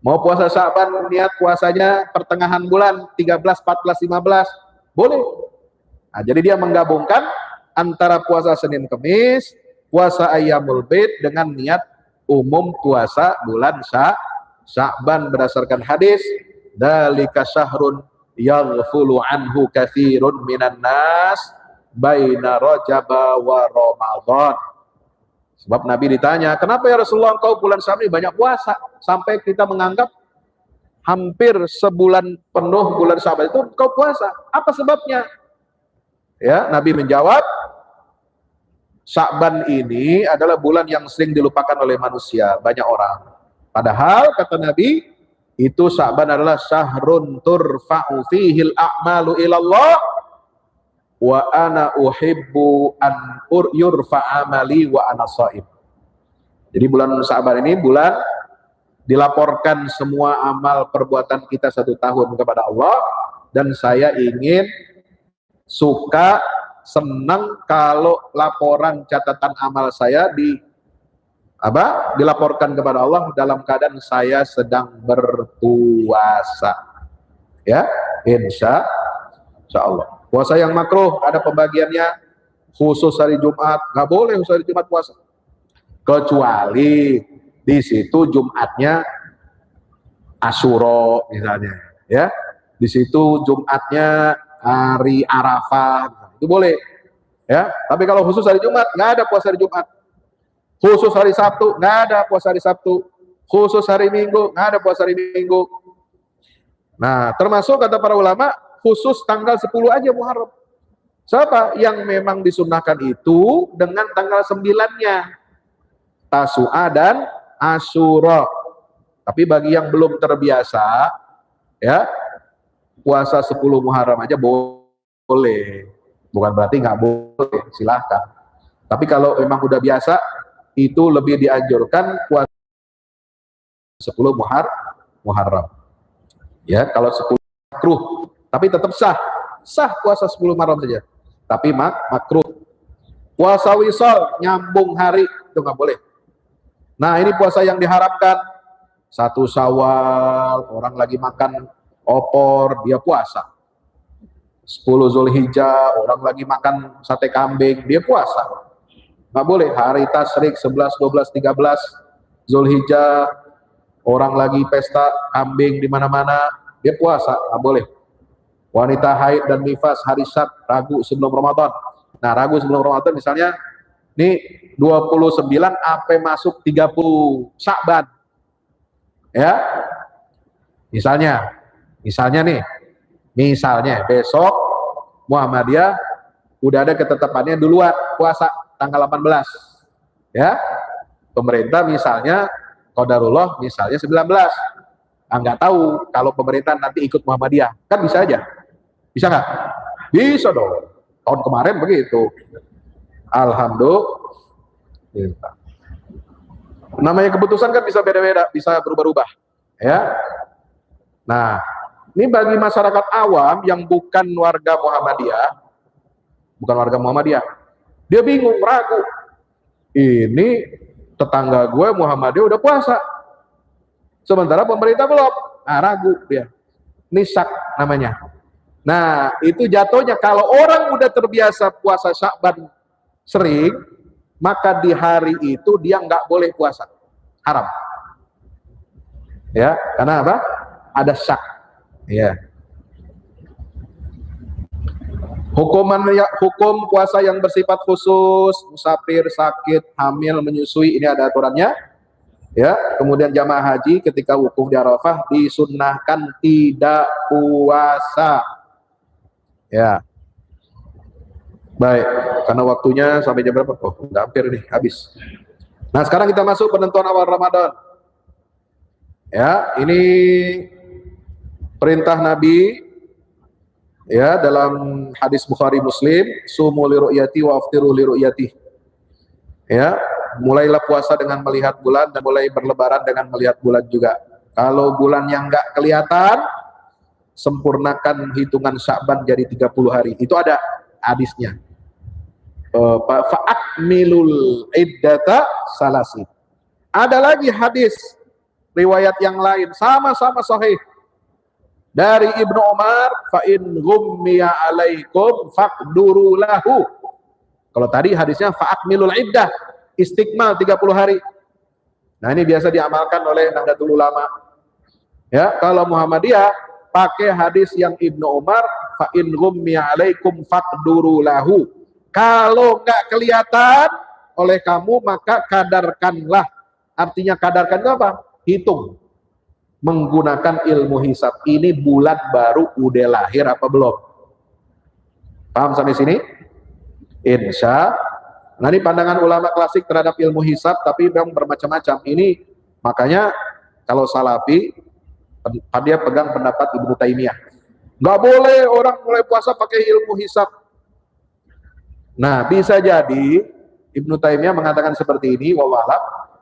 Mau puasa Syaban, niat puasanya pertengahan bulan 13, 14, 15. Boleh. Nah, jadi dia menggabungkan antara puasa Senin Kemis, puasa Ayyamul Bid dengan niat umum puasa bulan Sya'ban berdasarkan hadis dzalika syahrun yaghfulu anhu katsirun minan nas baina Rajab wa Ramadan. Sebab Nabi ditanya, kenapa ya Rasulullah engkau bulan Sya'ban banyak puasa sampai kita menganggap hampir sebulan penuh bulan Sya'ban itu engkau puasa. Apa sebabnya? Ya, Nabi menjawab, Sya'ban ini adalah bulan yang sering dilupakan oleh manusia, banyak orang. Padahal kata Nabi, itu Sya'ban adalah syahrun turfa'u fihil a'malu ilallah wa ana uhibbu an yurfa'a amali wa ana sha'im. Jadi bulan Sya'ban ini bulan dilaporkan semua amal perbuatan kita 1 tahun kepada Allah, dan saya ingin suka senang kalau laporan catatan amal saya dilaporkan kepada Allah dalam keadaan saya sedang berpuasa. Ya, insya Allah. Puasa yang makruh ada pembagiannya, khusus hari Jumat, nggak boleh khusus hari Jumat puasa. Kecuali di situ Jumatnya Asyura misalnya, ya. Di situ Jumatnya hari Arafah, itu boleh. Ya, tapi kalau khusus hari Jumat nggak ada puasa hari Jumat. Khusus hari Sabtu nggak ada puasa hari Sabtu. Khusus hari Minggu nggak ada puasa hari Minggu. Nah, termasuk kata para ulama khusus tanggal 10 aja Muharram. Siapa yang memang disunnahkan itu dengan tanggal 9-nya Tasu'a dan Asyura. Tapi bagi yang belum terbiasa, ya, puasa 10 Muharram aja boleh. Bukan berarti nggak boleh, silahkan. Tapi kalau memang udah biasa, itu lebih dianjurkan puasa 10 Muharram. Ya, kalau 10 makruh, tapi tetap sah puasa 10 Muharram saja. Tapi makruh. Puasa wisol nyambung hari itu nggak boleh. Nah, ini puasa yang diharapkan. 1 Syawal, orang lagi makan opor, dia puasa. 10 Zulhijjah, orang lagi makan sate kambing, dia puasa. Nggak boleh. Hari Tasyrik 11, 12, 13 Zulhijjah, orang lagi pesta kambing di mana-mana, dia puasa, nggak boleh. Wanita haid dan nifas hari Syak, ragu sebelum Ramadan. Nah, ragu sebelum Ramadan misalnya, nih 29 sampai masuk 30 Sya'ban. Ya. Misalnya besok Muhammadiyah udah ada ketetapannya duluan puasa tanggal 18. Ya. Pemerintah misalnya qadarullah misalnya 19. Nggak tahu kalau pemerintah nanti ikut Muhammadiyah. Kan bisa aja. Bisa nggak? Bisa dong. Tahun kemarin begitu. Alhamdulillah. Namanya keputusan kan bisa beda-beda, bisa berubah-ubah. Ya. Nah, ini bagi masyarakat awam yang bukan warga Muhammadiyah, dia bingung, ragu. Ini tetangga gue Muhammadiyah udah puasa, sementara pemerintah belum. Nah, ragu dia. Ini syak namanya. Nah, itu jatuhnya kalau orang udah terbiasa puasa Sya'ban sering, maka di hari itu dia nggak boleh puasa, haram. Ya, karena apa? Ada syak. Ya. Hukum puasa yang bersifat khusus, musafir, sakit, hamil, menyusui, ini ada aturannya. Ya, kemudian jamaah haji ketika wukuf di Arafah disunnahkan tidak puasa. Ya. Baik, karena waktunya sampai jam berapa? Oh, udah hampir nih habis. Nah, sekarang kita masuk penentuan awal Ramadan. Ya, ini perintah Nabi ya dalam hadis Bukhari Muslim, sumu li ru'yati wa aftiru li ru'yati. Ya, mulailah puasa dengan melihat bulan dan mulai berlebaran dengan melihat bulan juga. Kalau bulan yang enggak kelihatan, sempurnakan hitungan Sya'ban jadi 30 hari. Itu ada hadisnya. Fa'akmilul iddata salasin. Ada lagi hadis riwayat yang lain sama-sama sahih dari Ibnu Umar, fa in ghummiya alaikum faqduru lahu. Kalau tadi hadisnya fa'akmilul iddah, istiqmal 30 hari. Nah, ini biasa diamalkan oleh Nahdlatul Ulama. Ya, kalau Muhammadiyah pakai hadis yang Ibnu Umar, fa in ghummiya alaikum faqduru lahu. Kalau enggak kelihatan oleh kamu, maka kadarkanlah. Artinya kadarkan itu apa? Hitung. Menggunakan ilmu hisab. Ini bulan baru udah lahir apa belum? Paham sampai sini? Insya. Nah, ini pandangan ulama klasik terhadap ilmu hisab, tapi memang bermacam-macam. Ini makanya kalau Salafi dia pegang pendapat Ibnu Taimiyah. Nggak boleh orang mulai puasa pakai ilmu hisab. Nah, bisa jadi Ibnu Taimiyah mengatakan seperti ini, wallah,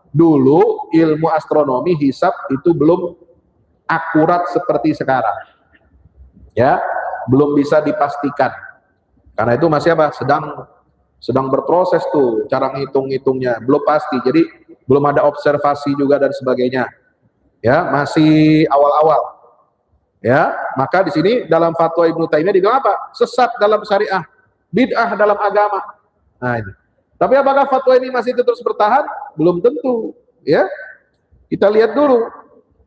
dulu ilmu astronomi hisab itu belum akurat seperti sekarang. Ya, belum bisa dipastikan. Karena itu masih apa? Sedang berproses tuh cara ngitung-ngitungnya, belum pasti. Jadi belum ada observasi juga dan sebagainya. Ya, masih awal-awal. Ya, maka di sini dalam fatwa Ibnu Taimiyah dibilang apa? Sesat dalam syariah, bid'ah dalam agama. Nah, ini. Tapi apakah fatwa ini masih terus bertahan? Belum tentu, ya. Kita lihat dulu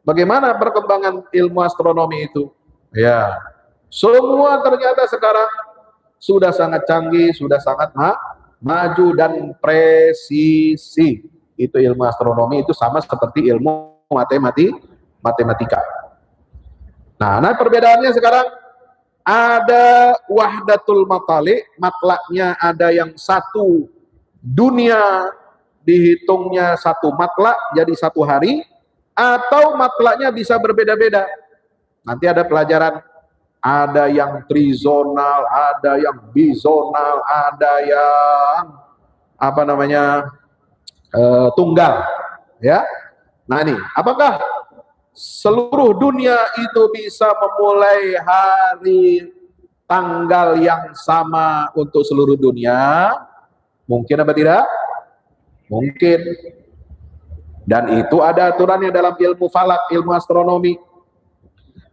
bagaimana perkembangan ilmu astronomi itu. Ya. Semua ternyata sekarang sudah sangat canggih, sudah sangat maju dan presisi. Itu ilmu astronomi itu sama seperti ilmu matematika. Nah, perbedaannya sekarang ada wahdatul matali, matlaknya ada yang satu dunia dihitungnya satu matlak jadi satu hari, atau matlaknya bisa berbeda-beda. Nanti ada pelajaran, ada yang trizonal, ada yang bizonal, ada yang apa namanya tunggal, ya. Nah, ini apakah seluruh dunia itu bisa memulai hari tanggal yang sama untuk seluruh dunia? Mungkin apa tidak? Mungkin. Dan itu ada aturannya dalam ilmu falak, ilmu astronomi.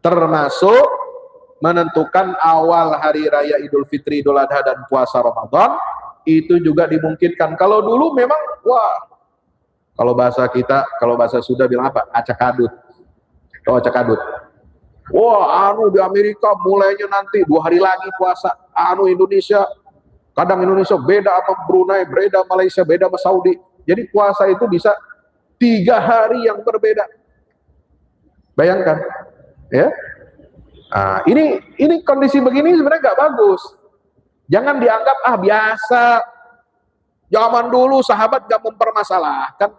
Termasuk menentukan awal hari raya Idul Fitri, Idul Adha, dan puasa Ramadan. Itu juga dimungkinkan. Kalau dulu memang, wah, kalau bahasa kita, kalau bahasa Sunda bilang apa? Acak-adut. Oh, acak-adut. Wah, di Amerika mulainya nanti 2 hari lagi puasa. Indonesia, kadang Indonesia beda sama Brunei, beda Malaysia, beda sama Saudi. Jadi puasa itu bisa 3 hari yang berbeda. Bayangkan, ya. Nah, ini kondisi begini sebenarnya nggak bagus. Jangan dianggap biasa. Zaman dulu sahabat nggak mempermasalahkan.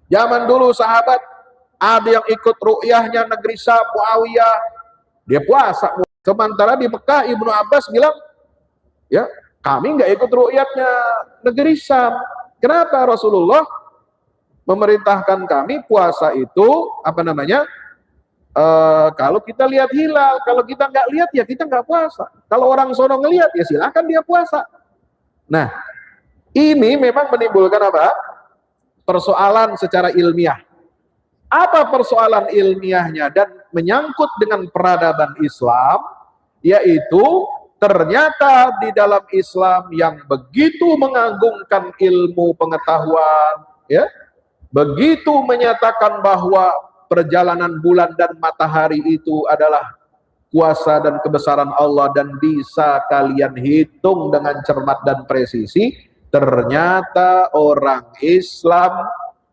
Zaman dulu sahabat ada yang ikut ru'yahnya negeri Syam, Muawiyah, dia puasa. Sementara di Mekah Ibnu Abbas bilang, ya kami nggak ikut ru'yatnya negeri Syam. Kenapa? Rasulullah memerintahkan kami puasa itu apa namanya? Kalau kita lihat hilal, kalau kita nggak lihat ya kita nggak puasa. Kalau orang sono ngelihat ya silakan dia puasa. Nah, ini memang menimbulkan apa? Persoalan secara ilmiah. Apa persoalan ilmiahnya dan menyangkut dengan peradaban Islam, yaitu ternyata di dalam Islam yang begitu mengagungkan ilmu pengetahuan, ya, begitu menyatakan bahwa perjalanan bulan dan matahari itu adalah kuasa dan kebesaran Allah dan bisa kalian hitung dengan cermat dan presisi. Ternyata orang Islam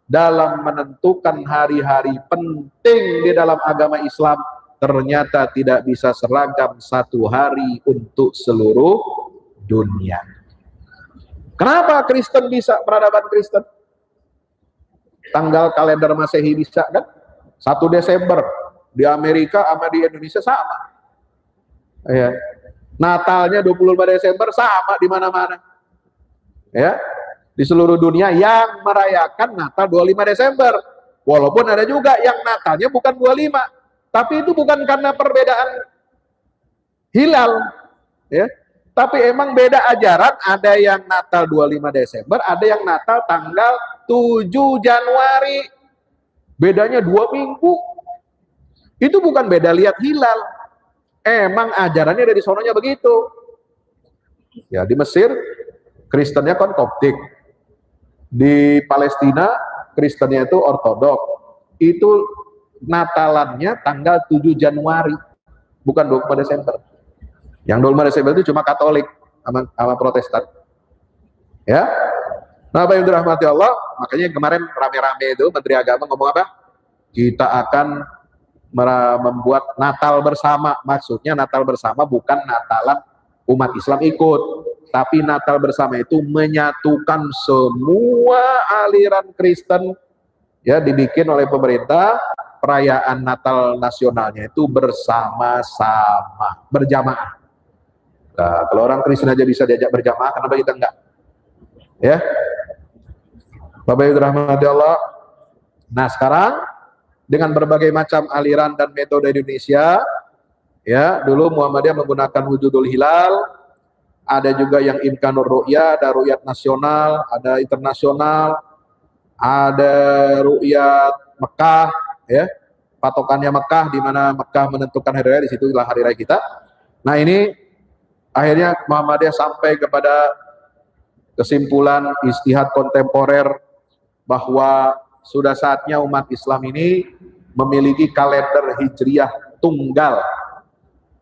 dalam menentukan hari-hari penting di dalam agama Islam ternyata tidak bisa seragam satu hari untuk seluruh dunia. Kenapa Kristen bisa, peradaban Kristen? Tanggal kalender Masehi bisa kan? 1 Desember di Amerika sama di Indonesia sama. Ya. Natalnya 25 Desember sama di mana-mana. Ya. Di seluruh dunia yang merayakan Natal 25 Desember. Walaupun ada juga yang Natalnya bukan 25, tapi itu bukan karena perbedaan hilal, ya. Tapi emang beda ajaran, ada yang Natal 25 Desember, ada yang Natal tanggal 7 Januari. Bedanya 2 minggu. Itu bukan beda lihat hilal. Emang ajarannya dari sononya begitu. Ya, di Mesir Kristennya kan Koptik. Di Palestina Kristennya itu Ortodok. Itu Natalannya tanggal 7 Januari, bukan 25 Desember. Yang 25 Desember itu cuma Katolik sama Protestan. Ya. Nah, Bapak yang dirahmati Allah, makanya kemarin rame-rame itu Menteri Agama ngomong apa? Kita akan membuat Natal bersama. Maksudnya Natal bersama bukan Natalan umat Islam ikut, tapi Natal bersama itu menyatukan semua aliran Kristen, ya, dibikin oleh pemerintah. Perayaan Natal nasionalnya itu bersama-sama, berjamaah. Nah, kalau orang Kristen aja bisa diajak berjamaah, kenapa kita enggak? Ya, Bapak Ibu rahmati Allah. Nah, sekarang dengan berbagai macam aliran dan metode Indonesia, ya, dulu Muhammadiyah menggunakan wujudul hilal, ada juga yang imkanur ru'yah, ada ru'yat nasional, ada internasional, ada ru'yat Mekah, ya, patokannya Mekah, di mana Mekah menentukan hari raya, di situlah hari raya kita. Nah, ini akhirnya Muhammadiyah sampai kepada kesimpulan istihad kontemporer bahwa sudah saatnya umat Islam ini memiliki kalender hijriah tunggal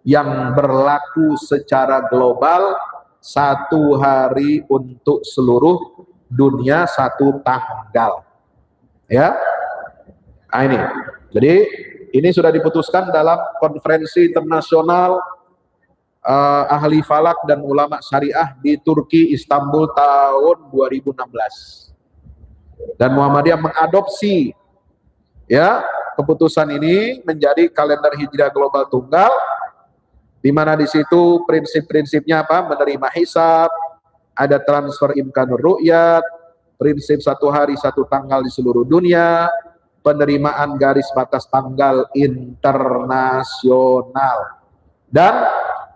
yang berlaku secara global, 1 hari untuk seluruh dunia, 1 tanggal. Ya, nah ini. Jadi ini sudah diputuskan dalam konferensi internasional ahli falak dan ulama syariah di Turki, Istanbul tahun 2016. Dan Muhammadiyah mengadopsi, ya, keputusan ini menjadi kalender hijriah global tunggal, di mana di situ prinsip-prinsipnya apa? Menerima hisab, ada transfer imkanur ru'yat, prinsip 1 hari 1 tanggal di seluruh dunia, penerimaan garis batas tanggal internasional. Dan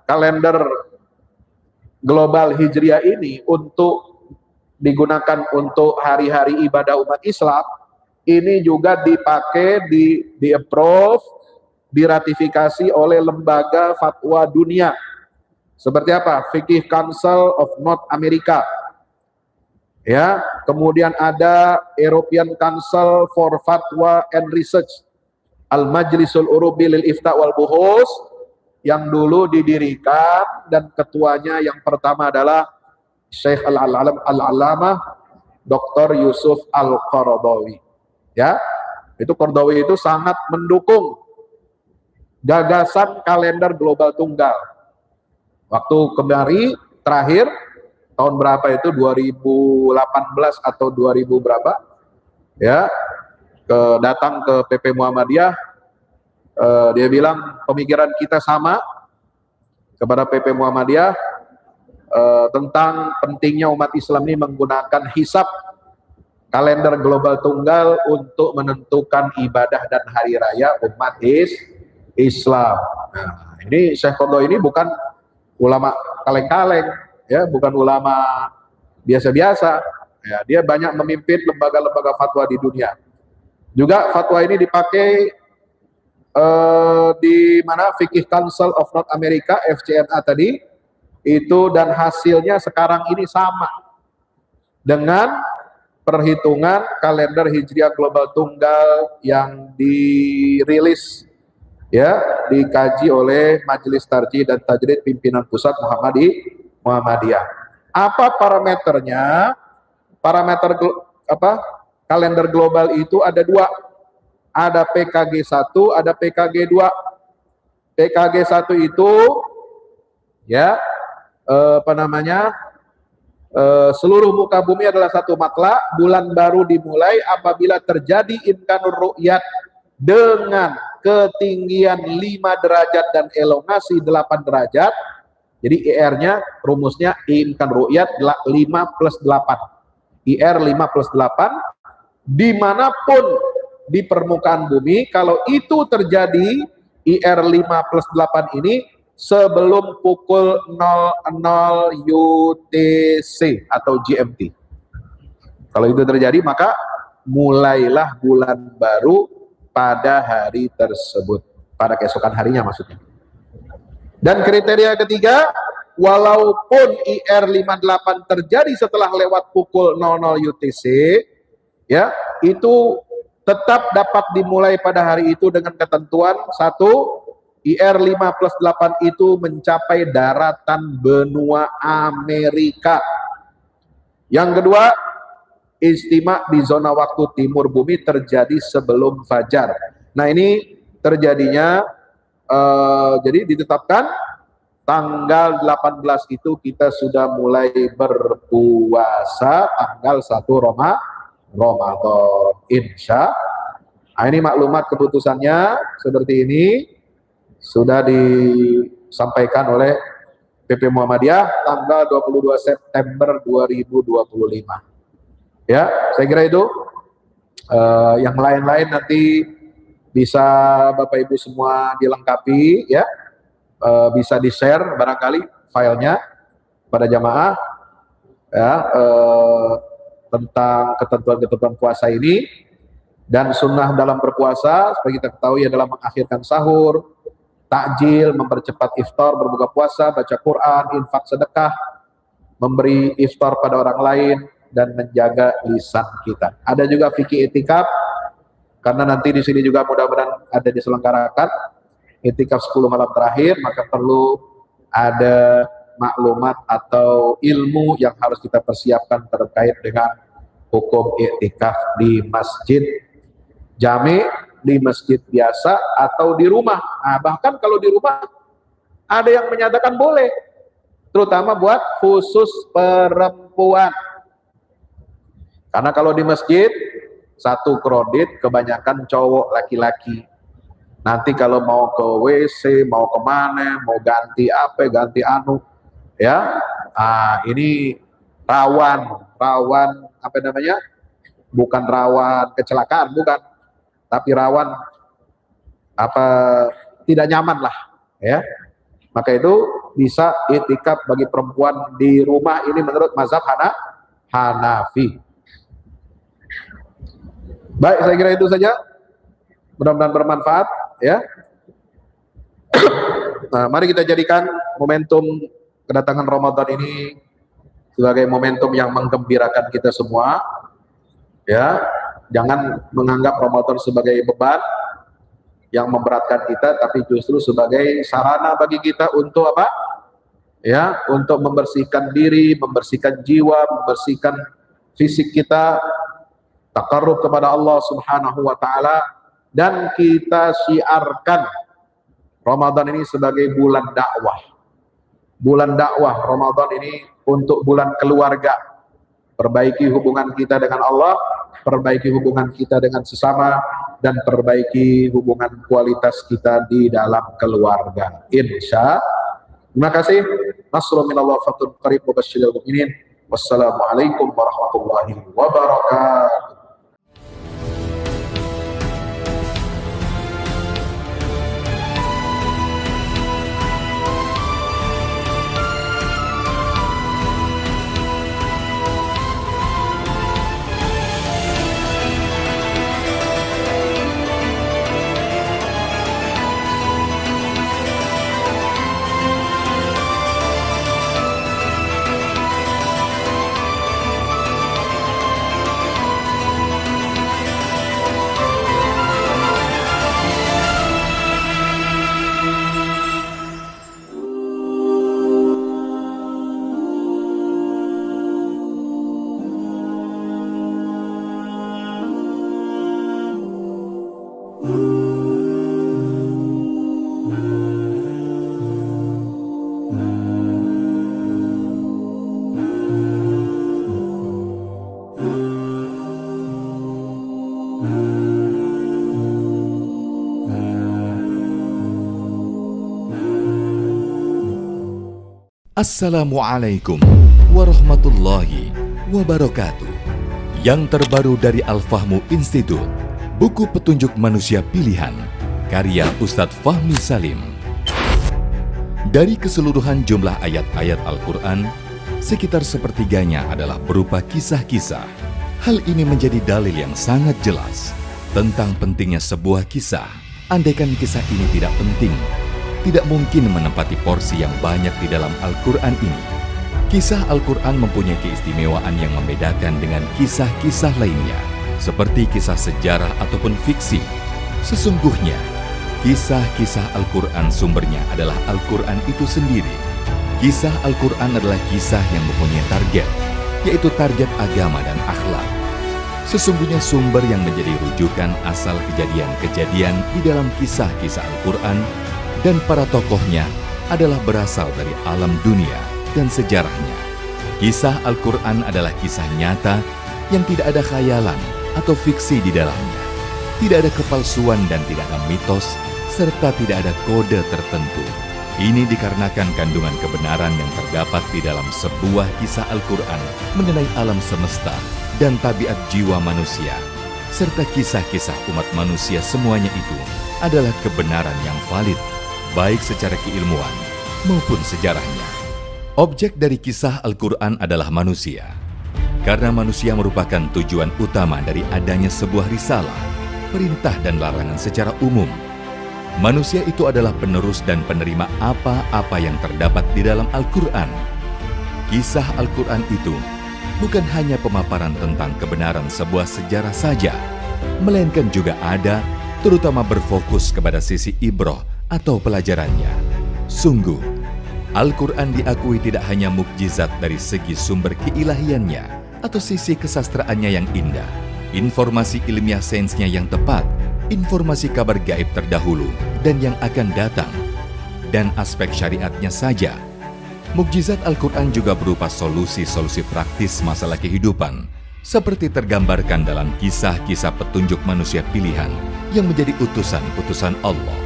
kalender global hijriah ini untuk digunakan untuk hari-hari ibadah umat Islam, ini juga dipakai, di-approve, diratifikasi oleh lembaga fatwa dunia. Seperti apa? Fiqh Council of North America. Ya, kemudian ada European Council for Fatwa and Research, Al-Majlisul Urubi lil Ifta wal Buhus, yang dulu didirikan dan ketuanya yang pertama adalah Syekh Al-Allamah Dr. Yusuf Al-Qaradawi. Ya, itu Qaradawi itu sangat mendukung gagasan kalender global tunggal. Waktu kemari terakhir tahun berapa itu, 2018 atau 2000 berapa, ya, datang ke PP Muhammadiyah, dia bilang pemikiran kita sama kepada PP Muhammadiyah tentang pentingnya umat Islam ini menggunakan hisab kalender global tunggal untuk menentukan ibadah dan hari raya umat Islam. Nah, ini Syekh Qaradawi ini bukan ulama kaleng-kaleng, ya, bukan ulama biasa-biasa, ya, dia banyak memimpin lembaga-lembaga fatwa di dunia. Juga fatwa ini dipakai di mana Fiqh Council of North America, FCNA tadi itu, dan hasilnya sekarang ini sama dengan perhitungan kalender hijriah global tunggal yang dirilis, ya, dikaji oleh Majelis Tarjih dan Tajrid Pimpinan Pusat Muhammadiyah. Apa parameternya? Parameter kalender global itu ada 2. Ada PKG 1, ada PKG 2. PKG 1 itu, ya, seluruh muka bumi adalah 1 makla, bulan baru dimulai apabila terjadi imkanur ru'yat dengan ketinggian 5 derajat dan elongasi 8 derajat. Jadi IR-nya rumusnya imkan ru'yat 5 plus 8. IR 5 plus 8 dimanapun di permukaan bumi, kalau itu terjadi IR 5 plus 8 ini sebelum pukul 00 UTC atau GMT. Kalau itu terjadi, maka mulailah bulan baru pada hari tersebut, pada keesokan harinya maksudnya. Dan kriteria ketiga, walaupun IR 58 terjadi setelah lewat pukul 00 UTC, ya, itu tetap dapat dimulai pada hari itu dengan ketentuan satu, IR 5 plus 8 itu mencapai daratan benua Amerika. Yang kedua, istima di zona waktu timur bumi terjadi sebelum fajar. Nah, ini terjadinya jadi ditetapkan tanggal 18 itu kita sudah mulai berpuasa tanggal 1 Ramadan, insya. Nah, ini maklumat keputusannya seperti ini, sudah disampaikan oleh PP Muhammadiyah tanggal 22 September 2025. Ya, saya kira itu. Yang lain-lain nanti bisa Bapak Ibu semua dilengkapi, ya, bisa di-share barangkali filenya pada jamaah, ya, tentang ketentuan-ketentuan puasa ini. Dan sunnah dalam berpuasa seperti kita ketahui adalah mengakhirkan sahur, takjil, mempercepat iftar, berbuka puasa, baca Quran, infak sedekah, memberi iftar pada orang lain, dan menjaga lisan kita. Ada juga fikih itikaf, karena nanti di sini juga mudah-mudahan ada diselenggarakan itikaf 10 malam terakhir, maka perlu ada maklumat atau ilmu yang harus kita persiapkan terkait dengan hukum itikaf di masjid jami, di masjid biasa, atau di rumah. Nah, bahkan kalau di rumah ada yang menyatakan boleh, terutama buat khusus perempuan. Karena kalau di masjid satu kredit kebanyakan cowok laki-laki. Nanti kalau mau ke WC, mau kemana, mau ganti apa, ganti anu, ya, ini rawan apa namanya? Bukan rawan kecelakaan, bukan, tapi rawan apa, tidak nyaman lah, ya. Maka itu bisa itikaf bagi perempuan di rumah ini menurut mazhab Hanafi. Baik, saya kira itu saja. Mudah-mudahan bermanfaat, ya. Nah, mari kita jadikan momentum kedatangan Ramadan ini sebagai momentum yang menggembirakan kita semua, ya. Jangan menganggap Ramadan sebagai beban yang memberatkan kita, tapi justru sebagai sarana bagi kita untuk apa? Ya, untuk membersihkan diri, membersihkan jiwa, membersihkan fisik kita, taqarrub kepada Allah Subhanahu wa taala, dan kita syiarkan Ramadan ini sebagai bulan dakwah. Bulan dakwah Ramadan ini untuk bulan keluarga. Perbaiki hubungan kita dengan Allah, perbaiki hubungan kita dengan sesama, dan perbaiki hubungan kualitas kita di dalam keluarga. Insya. Terima kasih. Nasrul minallah fatul qarib wa basyiril mu'minin. Wassalamualaikum warahmatullahi wabarakatuh. Assalamualaikum warahmatullahi wabarakatuh. Yang terbaru dari Al-Fahmu Institute, buku petunjuk manusia pilihan, karya Ustadz Fahmi Salim. Dari keseluruhan jumlah ayat-ayat Al-Quran, sekitar sepertiganya adalah berupa kisah-kisah. Hal ini menjadi dalil yang sangat jelas tentang pentingnya sebuah kisah. Andaikan kisah ini tidak penting, tidak mungkin menempati porsi yang banyak di dalam Al-Quran ini. Kisah Al-Quran mempunyai keistimewaan yang membedakan dengan kisah-kisah lainnya, seperti kisah sejarah ataupun fiksi. Sesungguhnya, kisah-kisah Al-Quran sumbernya adalah Al-Quran itu sendiri. Kisah Al-Quran adalah kisah yang mempunyai target, yaitu target agama dan akhlak. Sesungguhnya sumber yang menjadi rujukan asal kejadian-kejadian di dalam kisah-kisah Al-Quran dan para tokohnya adalah berasal dari alam dunia dan sejarahnya. Kisah Al-Quran adalah kisah nyata yang tidak ada khayalan atau fiksi di dalamnya. Tidak ada kepalsuan dan tidak ada mitos, serta tidak ada kode tertentu. Ini dikarenakan kandungan kebenaran yang terdapat di dalam sebuah kisah Al-Quran mengenai alam semesta dan tabiat jiwa manusia, serta kisah-kisah umat manusia semuanya itu adalah kebenaran yang valid, baik secara keilmuan maupun sejarahnya. Objek dari kisah Al-Quran adalah manusia, karena manusia merupakan tujuan utama dari adanya sebuah risalah, perintah dan larangan secara umum. Manusia itu adalah penerus dan penerima apa-apa yang terdapat di dalam Al-Quran. Kisah Al-Quran itu bukan hanya pemaparan tentang kebenaran sebuah sejarah saja, melainkan juga ada, terutama berfokus kepada sisi ibrah atau pelajarannya. Sungguh, Al-Quran diakui tidak hanya mukjizat dari segi sumber keilahiannya atau sisi kesastraannya yang indah, informasi ilmiah sainsnya yang tepat, informasi kabar gaib terdahulu dan yang akan datang, dan aspek syariatnya saja. Mukjizat Al-Quran juga berupa solusi-solusi praktis masalah kehidupan, seperti tergambarkan dalam kisah-kisah petunjuk manusia pilihan yang menjadi utusan-utusan Allah.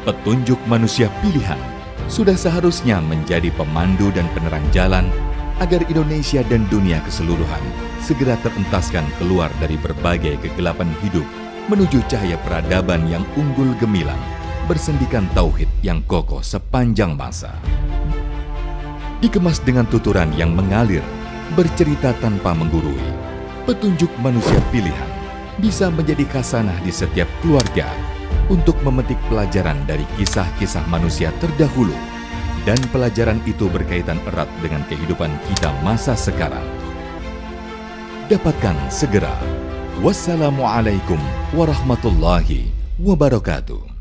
Petunjuk manusia pilihan sudah seharusnya menjadi pemandu dan penerang jalan agar Indonesia dan dunia keseluruhan segera terentaskan keluar dari berbagai kegelapan hidup menuju cahaya peradaban yang unggul gemilang, bersendikan tauhid yang kokoh sepanjang masa. Dikemas dengan tuturan yang mengalir, bercerita tanpa menggurui, petunjuk manusia pilihan bisa menjadi khasanah di setiap keluarga untuk memetik pelajaran dari kisah-kisah manusia terdahulu, dan pelajaran itu berkaitan erat dengan kehidupan kita masa sekarang. Dapatkan segera. Wassalamualaikum warahmatullahi wabarakatuh.